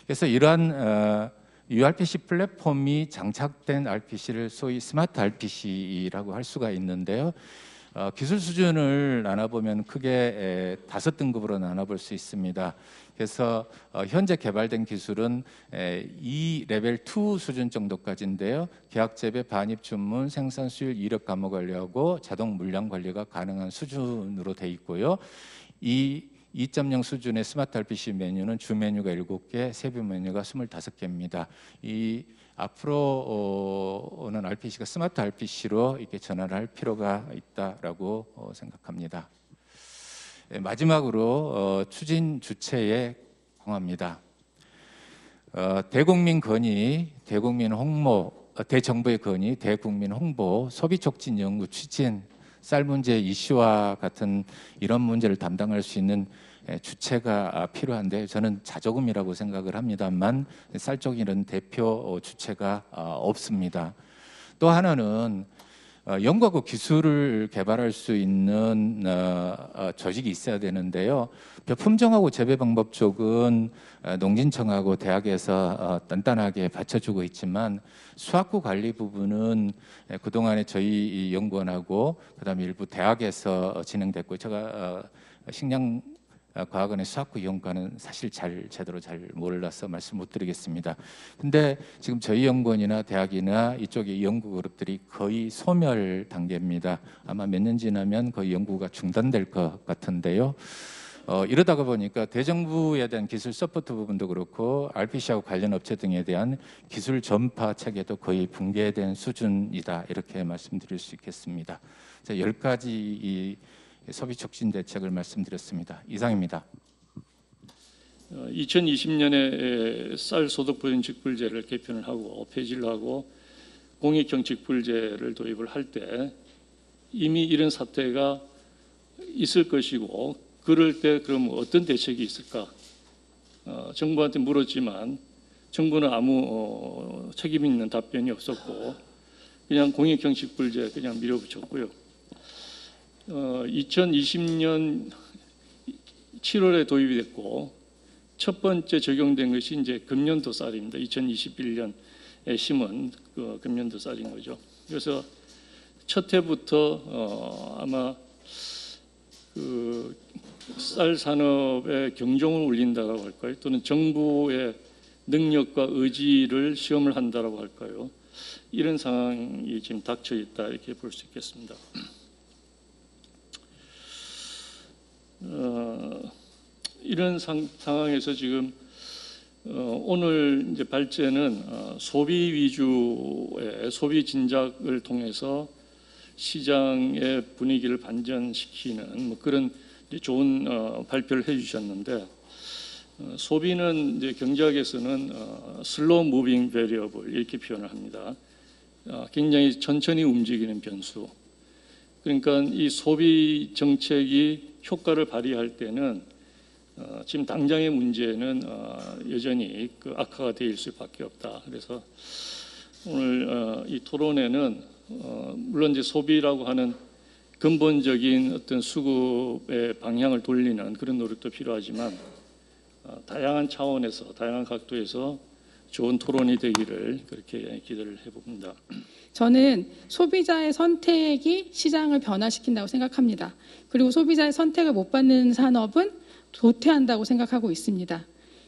그래서 이러한 URPC 플랫폼이 장착된 RPC를 소위 스마트 RPC라고 할 수가 있는데요. 기술 수준을 나눠보면 크게 5등급으로 나눠볼 수 있습니다. 그래서 현재 개발된 기술은 이 레벨 2 수준 정도까지인데요. 계약 재배, 반입, 주문, 생산, 수율, 이력 감호 관리하고 자동 물량 관리가 가능한 수준으로 돼 있고요. 이 2.0 수준의 스마트 RPC 메뉴는 주 메뉴가 7개, 세부 메뉴가 25개입니다. 이 앞으로는 RPC가 스마트 RPC로 이렇게 전환을 할 필요가 있다라고 생각합니다. 마지막으로 추진 주체에 공합니다. 대국민 건의, 대국민 홍보, 대정부의 건의, 대국민 홍보, 소비 촉진 연구 추진, 쌀 문제 이슈와 같은 이런 문제를 담당할 수 있는 주체가 필요한데 저는 자조금이라고 생각을 합니다만 쌀 쪽 이런 대표 주체가 없습니다. 또 하나는 연구하고 기술을 개발할 수 있는 조직이 있어야 되는데요. 품종하고 재배 방법 쪽은 농진청하고 대학에서 단단하게 받쳐주고 있지만 수학구 관리 부분은 그동안에 저희 연구원하고 그다음에 일부 대학에서 진행됐고 제가 식량과학원의 수학구 연구과는 사실 제대로 잘 몰라서 말씀 못 드리겠습니다. 근데 지금 저희 연구원이나 대학이나 이쪽의 연구 그룹들이 거의 소멸 단계입니다. 아마 몇 년 지나면 거의 연구가 중단될 것 같은데요. 이러다가 보니까 대정부에 대한 기술 서포트 부분도 그렇고 RPC하고 관련 업체 등에 대한 기술 전파 체계도 거의 붕괴된 수준이다 이렇게 말씀드릴 수 있겠습니다. 10가지 이 소비 촉진 대책을 말씀드렸습니다. 이상입니다. 2020년에 쌀 소득 보전 직불제를 개편을 하고 폐지를 하고 공익형 직불제를 도입을 할 때 이미 이런 사태가 있을 것이고 그럴 때 그럼 어떤 대책이 있을까? 정부한테 물었지만 정부는 아무 책임 있는 답변이 없었고 그냥 공익형 직불제 그냥 밀어붙였고요. 2020년 7월에 도입이 됐고 첫 번째 적용된 것이 이제 금년도 쌀입니다. 2021년에 심은 그 금년도 쌀인 거죠. 그래서 첫 해부터 아마 그 쌀 산업의 경종을 울린다라고 할까요? 또는 정부의 능력과 의지를 시험을 한다라고 할까요? 이런 상황이 지금 닥쳐 있다 이렇게 볼 수 있겠습니다. 이런 상황에서 지금 오늘 이제 발제는 소비 위주의 소비 진작을 통해서 시장의 분위기를 반전시키는 뭐 그런 좋은 발표를 해주셨는데 소비는 이제 경제학에서는 슬로우 무빙 베리어블 이렇게 표현을 합니다. 굉장히 천천히 움직이는 변수. 그러니까 이 소비 정책이 효과를 발휘할 때는 지금 당장의 문제는 여전히 그 악화가 될 수밖에 없다. 그래서 오늘 이 토론회는 물론 이제 소비라고 하는 근본적인 어떤 수급의 방향을 돌리는 그런 노력도 필요하지만 다양한 차원에서 다양한 각도에서 좋은 토론이 되기를 그렇게 기대를 해봅니다. 저는 소비자의 선택이 시장을 변화시킨다고 생각합니다. 그리고 소비자의 선택을 못 받는 산업은 도태한다고 생각하고 있습니다.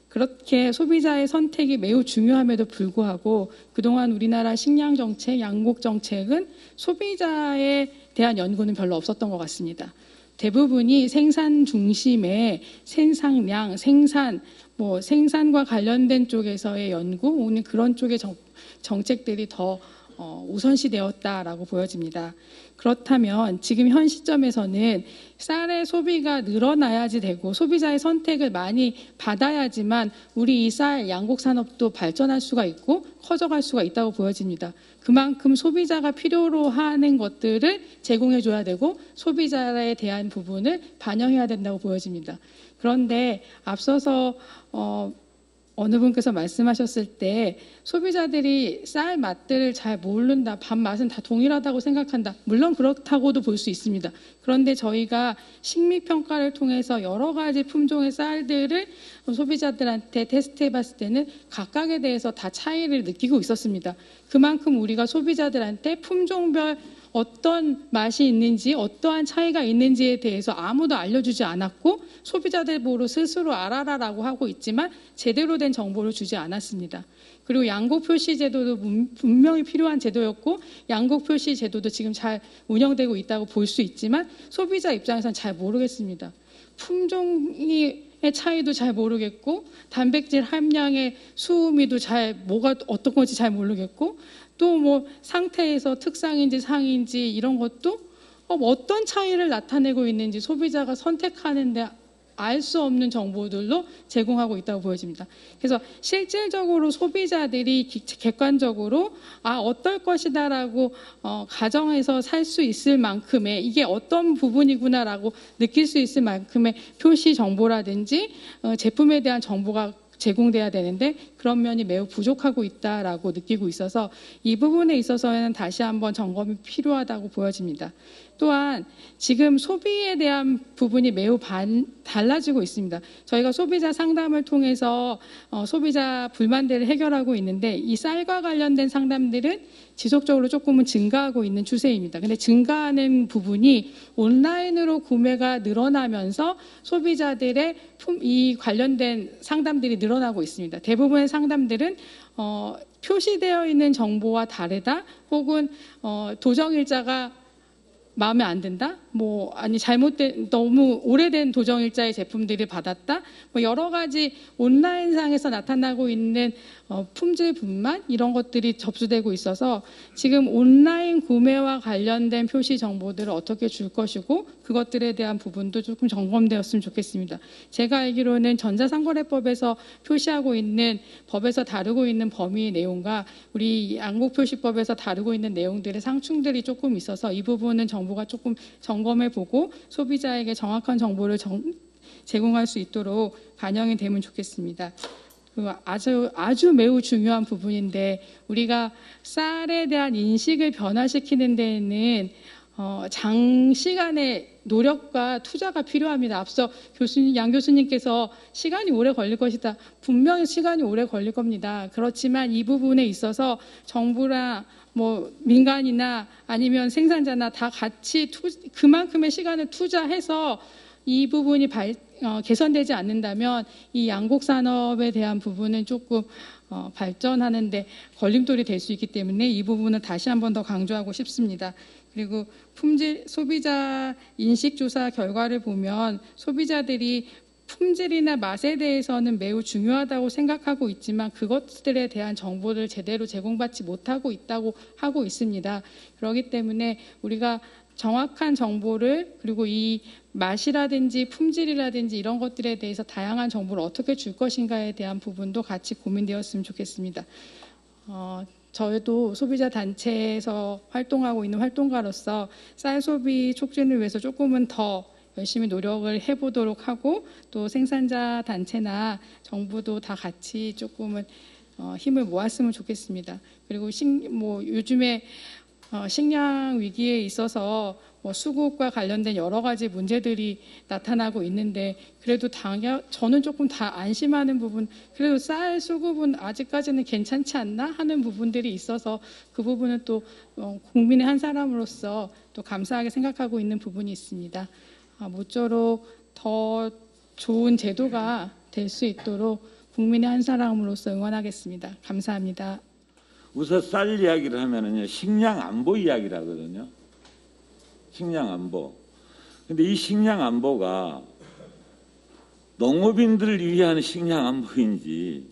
그렇게 소비자의 선택이 매우 중요함에도 불구하고 그동안 우리나라 식량정책, 양곡정책은 소비자에 대한 연구는 별로 없었던 것 같습니다. 대부분이 생산 중심의 생산량, 생산과 관련된 쪽에서의 연구, 오늘 그런 쪽의 정책들이 더 우선시되었다라고 보여집니다. 그렇다면 지금 현 시점에서는 쌀의 소비가 늘어나야지 되고 소비자의 선택을 많이 받아야지만 우리 이 쌀 양곡 산업도 발전할 수가 있고 커져갈 수가 있다고 보여집니다. 그만큼 소비자가 필요로 하는 것들을 제공해 줘야 되고 소비자에 대한 부분을 반영해야 된다고 보여집니다. 그런데 앞서서 어느 분께서 말씀하셨을 때 소비자들이 쌀 맛들을 잘 모른다, 밥 맛은 다 동일하다고 생각한다. 물론 그렇다고도 볼 수 있습니다. 그런데 저희가 식미평가를 통해서 여러 가지 품종의 쌀들을 소비자들한테 테스트해 봤을 때는 각각에 대해서 다 차이를 느끼고 있었습니다. 그만큼 우리가 소비자들한테 품종별 어떤 맛이 있는지 어떠한 차이가 있는지에 대해서 아무도 알려주지 않았고 소비자들 보러 스스로 알아라라고 하고 있지만 제대로 된 정보를 주지 않았습니다. 그리고 양곡 표시 제도도 분명히 필요한 제도였고 양곡 표시 제도도 지금 잘 운영되고 있다고 볼 수 있지만 소비자 입장에서는 잘 모르겠습니다. 품종의 차이도 잘 모르겠고 단백질 함량의 수미도 잘 뭐가 어떤 건지 잘 모르겠고 또 뭐 상태에서 특상인지 상인지 이런 것도 어떤 차이를 나타내고 있는지 소비자가 선택하는데 알 수 없는 정보들로 제공하고 있다고 보여집니다. 그래서 실질적으로 소비자들이 객관적으로 어떨 것이다라고 가정해서 살 수 있을 만큼의 이게 어떤 부분이구나라고 느낄 수 있을 만큼의 표시 정보라든지 제품에 대한 정보가 제공돼야 되는데 그런 면이 매우 부족하고 있다라고 느끼고 있어서 이 부분에 있어서는 다시 한번 점검이 필요하다고 보여집니다. 또한 지금 소비에 대한 부분이 매우 달라지고 있습니다. 저희가 소비자 상담을 통해서 소비자 불만들을 해결하고 있는데 이 쌀과 관련된 상담들은 지속적으로 조금은 증가하고 있는 추세입니다. 근데 증가하는 부분이 온라인으로 구매가 늘어나면서 소비자들의 이 관련된 상담들이 늘어나고 있습니다. 대부분의 상담들은 표시되어 있는 정보와 다르다 혹은 도정일자가 마음에 안 든다? 잘못된 너무 오래된 도정일자의 제품들을 받았다? 여러 가지 온라인상에서 나타나고 있는 품질 분만 이런 것들이 접수되고 있어서 지금 온라인 구매와 관련된 표시 정보들을 어떻게 줄 것이고 그것들에 대한 부분도 조금 점검되었으면 좋겠습니다. 제가 알기로는 전자상거래법에서 표시하고 있는 법에서 다루고 있는 범위 내용과 우리 양곡표시법에서 다루고 있는 내용들의 상충들이 조금 있어서 이 부분은 정부가 조금 점검해보고 소비자에게 정확한 정보를 제공할 수 있도록 반영이 되면 좋겠습니다. 아주 매우 중요한 부분인데 우리가 쌀에 대한 인식을 변화시키는 데에는 장시간의 노력과 투자가 필요합니다. 앞서 양 교수님께서 시간이 오래 걸릴 것이다. 분명히 시간이 오래 걸릴 겁니다. 그렇지만 이 부분에 있어서 정부나 민간이나 아니면 생산자나 다 같이 그만큼의 시간을 투자해서 이 부분이 개선되지 않는다면 이 양곡 산업에 대한 부분은 조금 발전하는데 걸림돌이 될 수 있기 때문에 이 부분은 다시 한 번 더 강조하고 싶습니다. 그리고 품질 소비자 인식 조사 결과를 보면 소비자들이 품질이나 맛에 대해서는 매우 중요하다고 생각하고 있지만 그것들에 대한 정보를 제대로 제공받지 못하고 있다고 하고 있습니다. 그렇기 때문에 우리가 정확한 정보를 그리고 이 맛이라든지 품질이라든지 이런 것들에 대해서 다양한 정보를 어떻게 줄 것인가에 대한 부분도 같이 고민되었으면 좋겠습니다. 저희도 소비자 단체에서 활동하고 있는 활동가로서 쌀 소비 촉진을 위해서 조금은 더 열심히 노력을 해보도록 하고 또 생산자 단체나 정부도 다 같이 조금은 힘을 모았으면 좋겠습니다. 그리고 요즘에 식량 위기에 있어서 수급과 관련된 여러 가지 문제들이 나타나고 있는데 그래도 저는 조금 다 안심하는 부분 그래도 쌀 수급은 아직까지는 괜찮지 않나 하는 부분들이 있어서 그 부분은 또 국민의 한 사람으로서 또 감사하게 생각하고 있는 부분이 있습니다. 모쪼록 더 좋은 제도가 될 수 있도록 국민의 한 사람으로서 응원하겠습니다. 감사합니다. 우선 쌀 이야기를 하면은요, 식량 안보 이야기를 하거든요. 식량 안보. 근데 이 식량 안보가 농업인들을 위한 식량 안보인지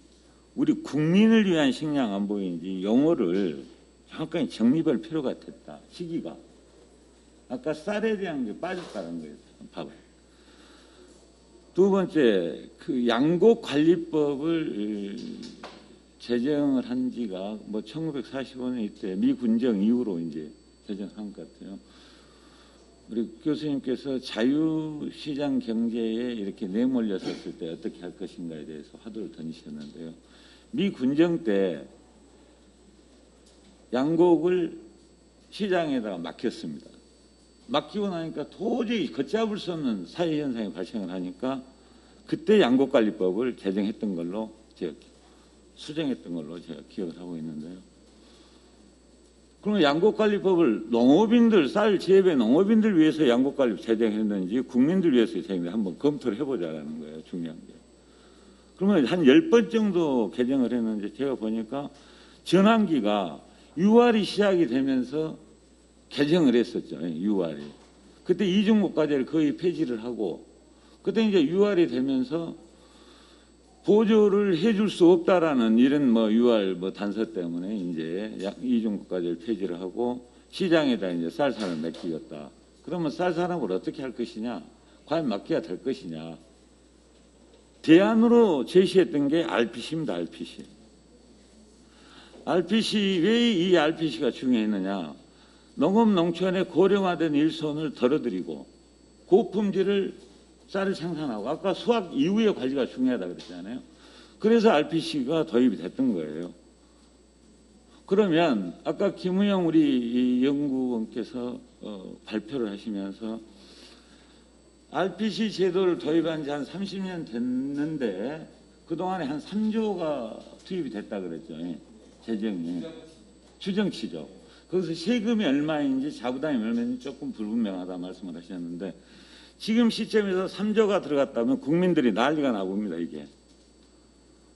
우리 국민을 위한 식량 안보인지 용어를 정확하게 정립할 필요가 됐다. 시기가. 아까 쌀에 대한 게 빠졌다는 거예요. 봐봐요. 두 번째, 그 양곡관리법을 제정을 한 지가 1945년 이때 미군정 이후로 이제 제정한 것 같아요. 우리 교수님께서 자유시장 경제에 이렇게 내몰렸었을 때 어떻게 할 것인가에 대해서 화두를 던지셨는데요. 미군정 때 양곡을 시장에다가 맡겼습니다. 맡기고 나니까 도저히 걷잡을 수 없는 사회 현상이 발생을 하니까 그때 양곡관리법을 제정했던 걸로 수정했던 걸로 제가 기억을 하고 있는데요. 그러면 양곡관리법을 농업인들, 쌀 재배 농업인들 위해서 양곡관리법 제정했는지 국민들 위해서 제정했는지 한번 검토를 해보자라는 거예요. 중요한 게. 그러면 한 10번 정도 개정을 했는데 제가 보니까 전환기가 6월이 시작이 되면서 개정을 했었죠. 6월이. 그때 이중국가제를 거의 폐지를 하고 그때 이제 6월이 되면서 보조를 해줄 수 없다라는 이런 6월 단서 때문에 이제 이중국가제를 폐지를 하고 시장에다 이제 쌀사람을 맡기겠다. 그러면 쌀사람을 어떻게 할 것이냐? 과연 맡겨야 될 것이냐? 대안으로 제시했던 게 RPC입니다. RPC. RPC 왜 이 RPC가 중요했느냐? 농업 농촌의 고령화된 일손을 덜어드리고 고품질을 쌀을 생산하고 아까 수확 이후의 관리가 중요하다 그랬잖아요. 그래서 RPC가 도입이 됐던 거예요. 그러면 아까 김우영 우리 연구원께서 발표를 하시면서 RPC 제도를 도입한 지 한 30년 됐는데 그동안에 한 3조가 투입이 됐다 그랬죠. 재정이. 추정치죠. 거기서 세금이 얼마인지 자부담이 얼마인지 조금 불분명하다 말씀을 하셨는데 지금 시점에서 3조가 들어갔다면 국민들이 난리가 나봅니다. 이게.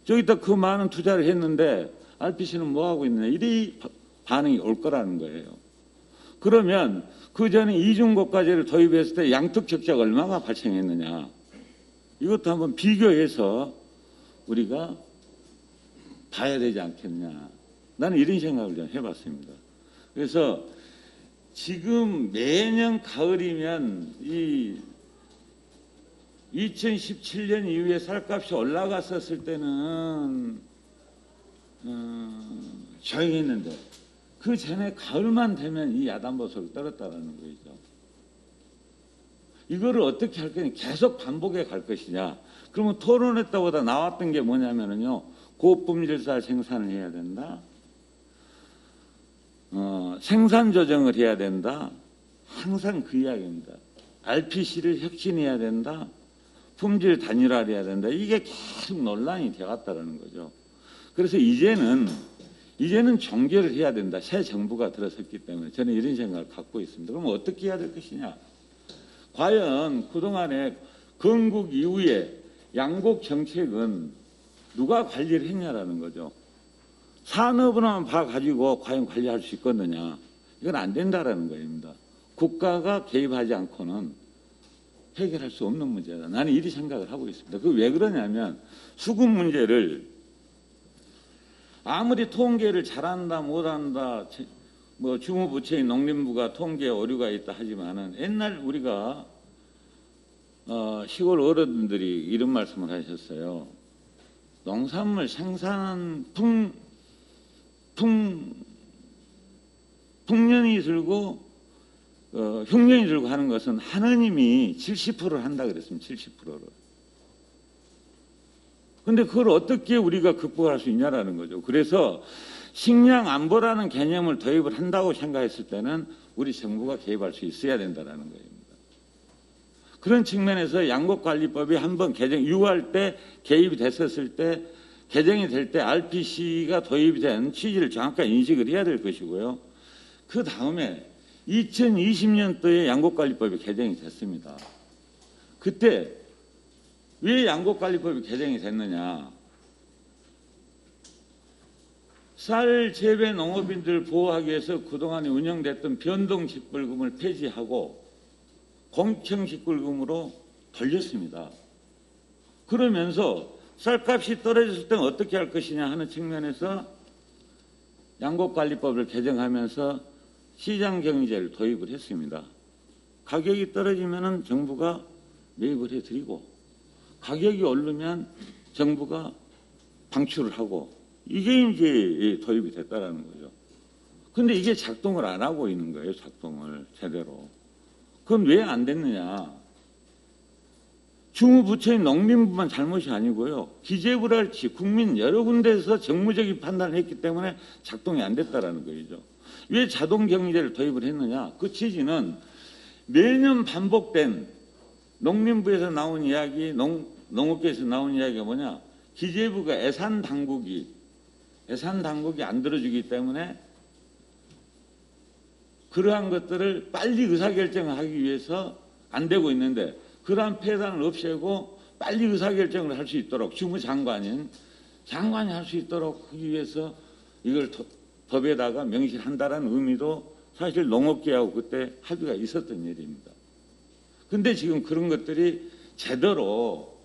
저기다 그 많은 투자를 했는데 RPC는 뭐하고 있느냐 이리 반응이 올 거라는 거예요. 그러면 그 전에 이중국가제를 도입했을 때 양특 적자가 얼마나 발생했느냐 이것도 한번 비교해서 우리가 봐야 되지 않겠냐. 나는 이런 생각을 좀 해봤습니다. 그래서 지금 매년 가을이면 이 2017년 이후에 쌀값이 올라갔었을 때는 조용했는데 그 전에 가을만 되면 이 야단보석이 떨었다라는 거죠. 이거를 어떻게 할 거냐 계속 반복해 갈 것이냐. 그러면 토론회 때보다 나왔던 게 뭐냐면요. 고품질 쌀 생산을 해야 된다. 생산 조정을 해야 된다. 항상 그 이야기입니다. RPC를 혁신해야 된다. 품질 단일화해야 된다. 이게 계속 논란이 되었다는 거죠. 그래서 이제는 종결을 해야 된다. 새 정부가 들어섰기 때문에 저는 이런 생각을 갖고 있습니다. 그럼 어떻게 해야 될 것이냐? 과연 그동안에 건국 이후에 양곡 정책은 누가 관리를 했냐라는 거죠. 산업으로만 봐가지고 과연 관리할 수 있겠느냐. 이건 안 된다라는 거입니다. 국가가 개입하지 않고는 해결할 수 없는 문제다. 나는 이리 생각을 하고 있습니다. 그 왜 그러냐면 수급 문제를 아무리 통계를 잘한다 못한다 주무부처인 농림부가 통계 오류가 있다 하지만은 옛날 우리가 시골 어른들이 이런 말씀을 하셨어요. 농산물 생산 풍년이 들고 흉년이 들고 하는 것은 하느님이 70%를 한다 그랬습니다. 70%를. 그런데 그걸 어떻게 우리가 극복할 수 있냐라는 거죠. 그래서 식량 안보라는 개념을 도입을 한다고 생각했을 때는 우리 정부가 개입할 수 있어야 된다는 거입니다. 그런 측면에서 양곡관리법이 한번 개정 6월 때 개입이 됐었을 때 개정이 될 때 RPC가 도입이 된 취지를 정확하게 인식을 해야 될 것이고요. 그 다음에 2020년도에 양곡관리법이 개정이 됐습니다. 그때 왜 양곡관리법이 개정이 됐느냐? 쌀 재배 농업인들 보호하기 위해서 그동안에 운영됐던 변동직불금을 폐지하고 공평직불금으로 돌렸습니다. 그러면서 쌀값이 떨어졌을 때는 어떻게 할 것이냐 하는 측면에서 양곡관리법을 개정하면서 시장경제를 도입을 했습니다. 가격이 떨어지면 정부가 매입을 해드리고 가격이 오르면 정부가 방출을 하고 이게 이제 도입이 됐다라는 거죠. 그런데 이게 작동을 안 하고 있는 거예요. 작동을 제대로. 그건 왜 안 됐느냐. 주무부처인 농림부만 잘못이 아니고요. 기재부랄지 국민 여러 군데에서 정무적인 판단을 했기 때문에 작동이 안 됐다라는 거죠. 왜 자동경제를 도입을 했느냐. 그 취지는 매년 반복된 농림부에서 나온 이야기, 농업계에서 나온 이야기가 뭐냐. 기재부가 예산 당국이 안 들어주기 때문에 그러한 것들을 빨리 의사결정을 하기 위해서 안 되고 있는데 그러한 폐단을 없애고 빨리 의사결정을 할 수 있도록 주무장관이 할 수 있도록 하기 위해서 이걸 법에다가 명시한다는 의미도 사실 농업계하고 그때 합의가 있었던 일입니다. 근데 지금 그런 것들이 제대로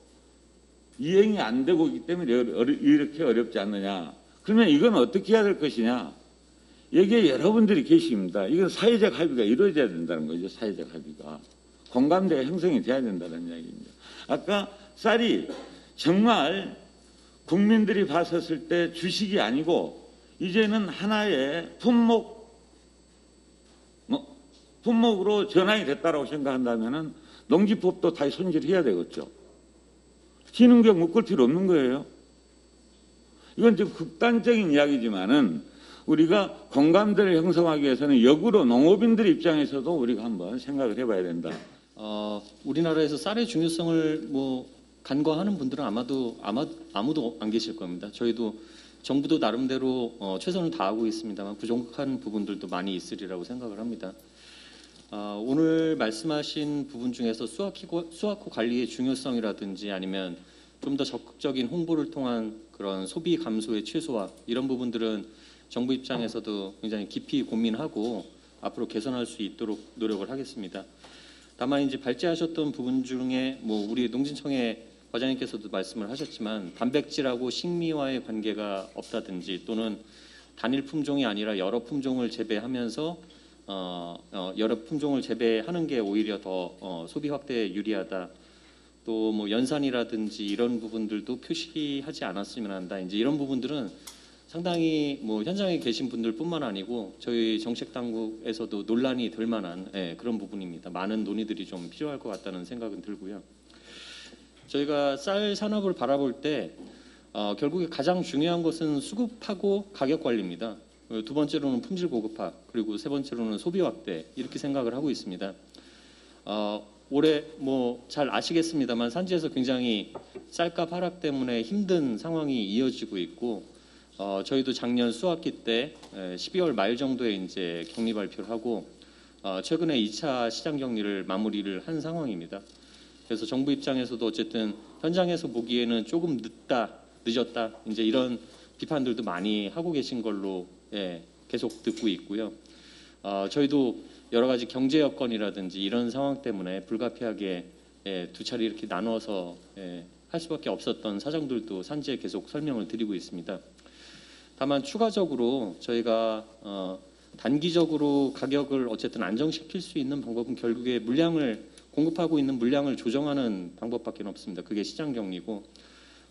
이행이 안 되고 있기 때문에 이렇게 어렵지 않느냐. 그러면 이건 어떻게 해야 될 것이냐. 여기에 여러분들이 계십니다. 이건 사회적 합의가 이루어져야 된다는 거죠. 사회적 합의가. 공감대가 형성이 돼야 된다는 이야기입니다. 아까 쌀이 정말 국민들이 봤었을 때 주식이 아니고 이제는 하나의 품목으로 전환이 됐다고 생각한다면 농지법도 다시 손질해야 되겠죠. 신흥경 묶을 필요 없는 거예요. 이건 좀 극단적인 이야기지만은 우리가 공감대를 형성하기 위해서는 역으로 농업인들 입장에서도 우리가 한번 생각을 해봐야 된다. 우리나라에서 쌀의 중요성을 간과하는 분들은 아무도 안 계실 겁니다. 저희도 정부도 나름대로 최선을 다하고 있습니다만 부족한 부분들도 많이 있으리라고 생각을 합니다. 오늘 말씀하신 부분 중에서 수확후 관리의 중요성이라든지 아니면 좀 더 적극적인 홍보를 통한 그런 소비 감소의 최소화 이런 부분들은 정부 입장에서도 굉장히 깊이 고민하고 앞으로 개선할 수 있도록 노력을 하겠습니다. 다만 이제 발제하셨던 부분 중에 우리 농진청의 과장님께서도 말씀을 하셨지만 단백질하고 식미와의 관계가 없다든지 또는 단일 품종이 아니라 여러 품종을 재배하면서 여러 품종을 재배하는 게 오히려 더 소비 확대에 유리하다. 또 연산이라든지 이런 부분들도 표시하지 않았으면 한다. 이제 이런 부분들은 상당히 현장에 계신 분들뿐만 아니고 저희 정책 당국에서도 논란이 될 만한 그런 부분입니다. 많은 논의들이 좀 필요할 것 같다는 생각은 들고요. 저희가 쌀 산업을 바라볼 때 결국에 가장 중요한 것은 수급하고 가격 관리입니다. 두 번째로는 품질 고급화, 그리고 세 번째로는 소비 확대 이렇게 생각을 하고 있습니다. 올해 잘 아시겠습니다만 산지에서 굉장히 쌀값 하락 때문에 힘든 상황이 이어지고 있고 저희도 작년 수확기 때 12월 말 정도에 이제 격리 발표를 하고 최근에 2차 시장 격리를 마무리를 한 상황입니다. 그래서 정부 입장에서도 어쨌든 현장에서 보기에는 조금 늦었다 이제 이런 비판들도 많이 하고 계신 걸로 계속 듣고 있고요. 저희도 여러 가지 경제 여건이라든지 이런 상황 때문에 불가피하게 두 차례 이렇게 나눠서 할 수밖에 없었던 사정들도 산지에 계속 설명을 드리고 있습니다. 다만 추가적으로 저희가 단기적으로 가격을 어쨌든 안정시킬 수 있는 방법은 결국에 공급하고 있는 물량을 조정하는 방법밖에 없습니다. 그게 시장 격리고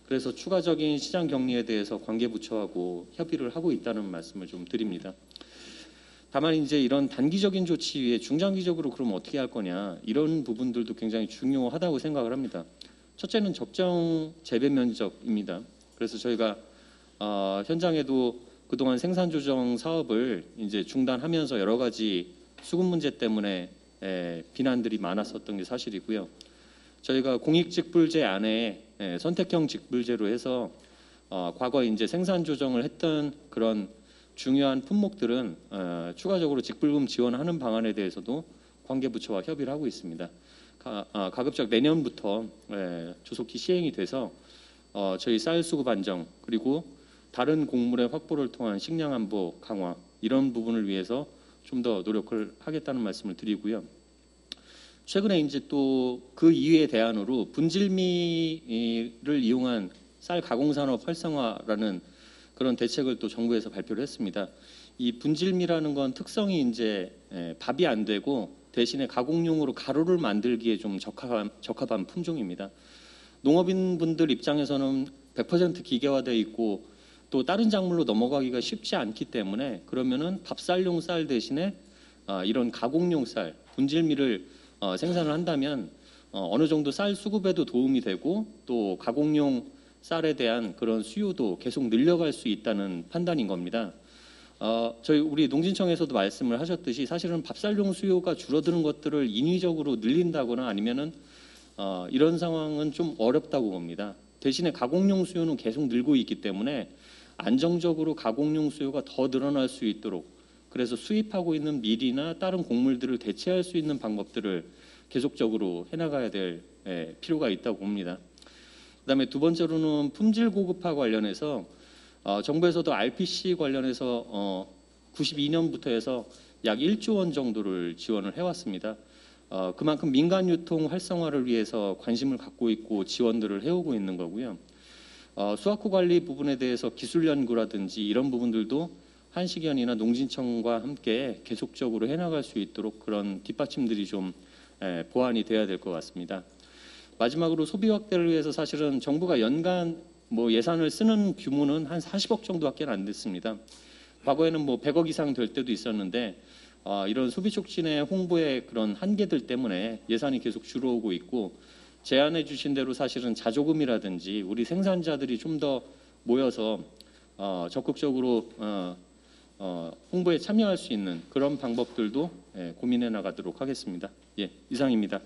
그래서 추가적인 시장 격리에 대해서 관계부처하고 협의를 하고 있다는 말씀을 좀 드립니다. 다만 이제 이런 단기적인 조치 위에 중장기적으로 그럼 어떻게 할 거냐 이런 부분들도 굉장히 중요하다고 생각을 합니다. 첫째는 적정 재배 면적입니다. 그래서 저희가 현장에도 그동안 생산 조정 사업을 이제 중단하면서 여러 가지 수급 문제 때문에 비난들이 많았었던 게 사실이고요. 저희가 공익직불제 안에 선택형 직불제로 해서 과거에 이제 생산 조정을 했던 그런 중요한 품목들은 추가적으로 직불금 지원하는 방안에 대해서도 관계부처와 협의를 하고 있습니다. 가급적 내년부터 조속히 시행이 돼서 저희 쌀 수급 안정 그리고 다른 곡물의 확보를 통한 식량 안보 강화 이런 부분을 위해서 좀 더 노력을 하겠다는 말씀을 드리고요. 최근에 이제 또 그 이외의 대안으로 분질미를 이용한 쌀 가공산업 활성화라는 그런 대책을 또 정부에서 발표를 했습니다. 이 분질미라는 건 특성이 이제 밥이 안 되고 대신에 가공용으로 가루를 만들기에 좀 적합한 품종입니다. 농업인분들 입장에서는 100% 기계화되어 있고 또 다른 작물로 넘어가기가 쉽지 않기 때문에 그러면은 밥쌀용 쌀 대신에 이런 가공용 쌀, 분질미를 생산을 한다면 어느 정도 쌀 수급에도 도움이 되고 또 가공용 쌀에 대한 그런 수요도 계속 늘려갈 수 있다는 판단인 겁니다. 우리 농진청에서도 말씀을 하셨듯이 사실은 밥쌀용 수요가 줄어드는 것들을 인위적으로 늘린다거나 아니면은 이런 상황은 좀 어렵다고 봅니다. 대신에 가공용 수요는 계속 늘고 있기 때문에 안정적으로 가공용 수요가 더 늘어날 수 있도록 그래서 수입하고 있는 밀이나 다른 곡물들을 대체할 수 있는 방법들을 계속적으로 해나가야 될 필요가 있다고 봅니다. 그다음에 두 번째로는 품질 고급화 관련해서 정부에서도 RPC 관련해서 92년부터 해서 약 1조 원 정도를 지원을 해왔습니다. 그만큼 민간 유통 활성화를 위해서 관심을 갖고 있고 지원들을 해오고 있는 거고요. 수확후 관리 부분에 대해서 기술 연구라든지 이런 부분들도 한식연이나 농진청과 함께 계속적으로 해나갈 수 있도록 그런 뒷받침들이 좀 보완이 돼야 될 것 같습니다. 마지막으로 소비 확대를 위해서 사실은 정부가 연간 예산을 쓰는 규모는 한 40억 정도밖에 안 됐습니다. 과거에는 100억 이상 될 때도 있었는데 이런 소비 촉진의 홍보의 그런 한계들 때문에 예산이 계속 줄어오고 있고, 제안해 주신 대로 사실은 자조금이라든지 우리 생산자들이 좀 더 모여서 적극적으로 홍보에 참여할 수 있는 그런 방법들도 고민해 나가도록 하겠습니다. 이상입니다.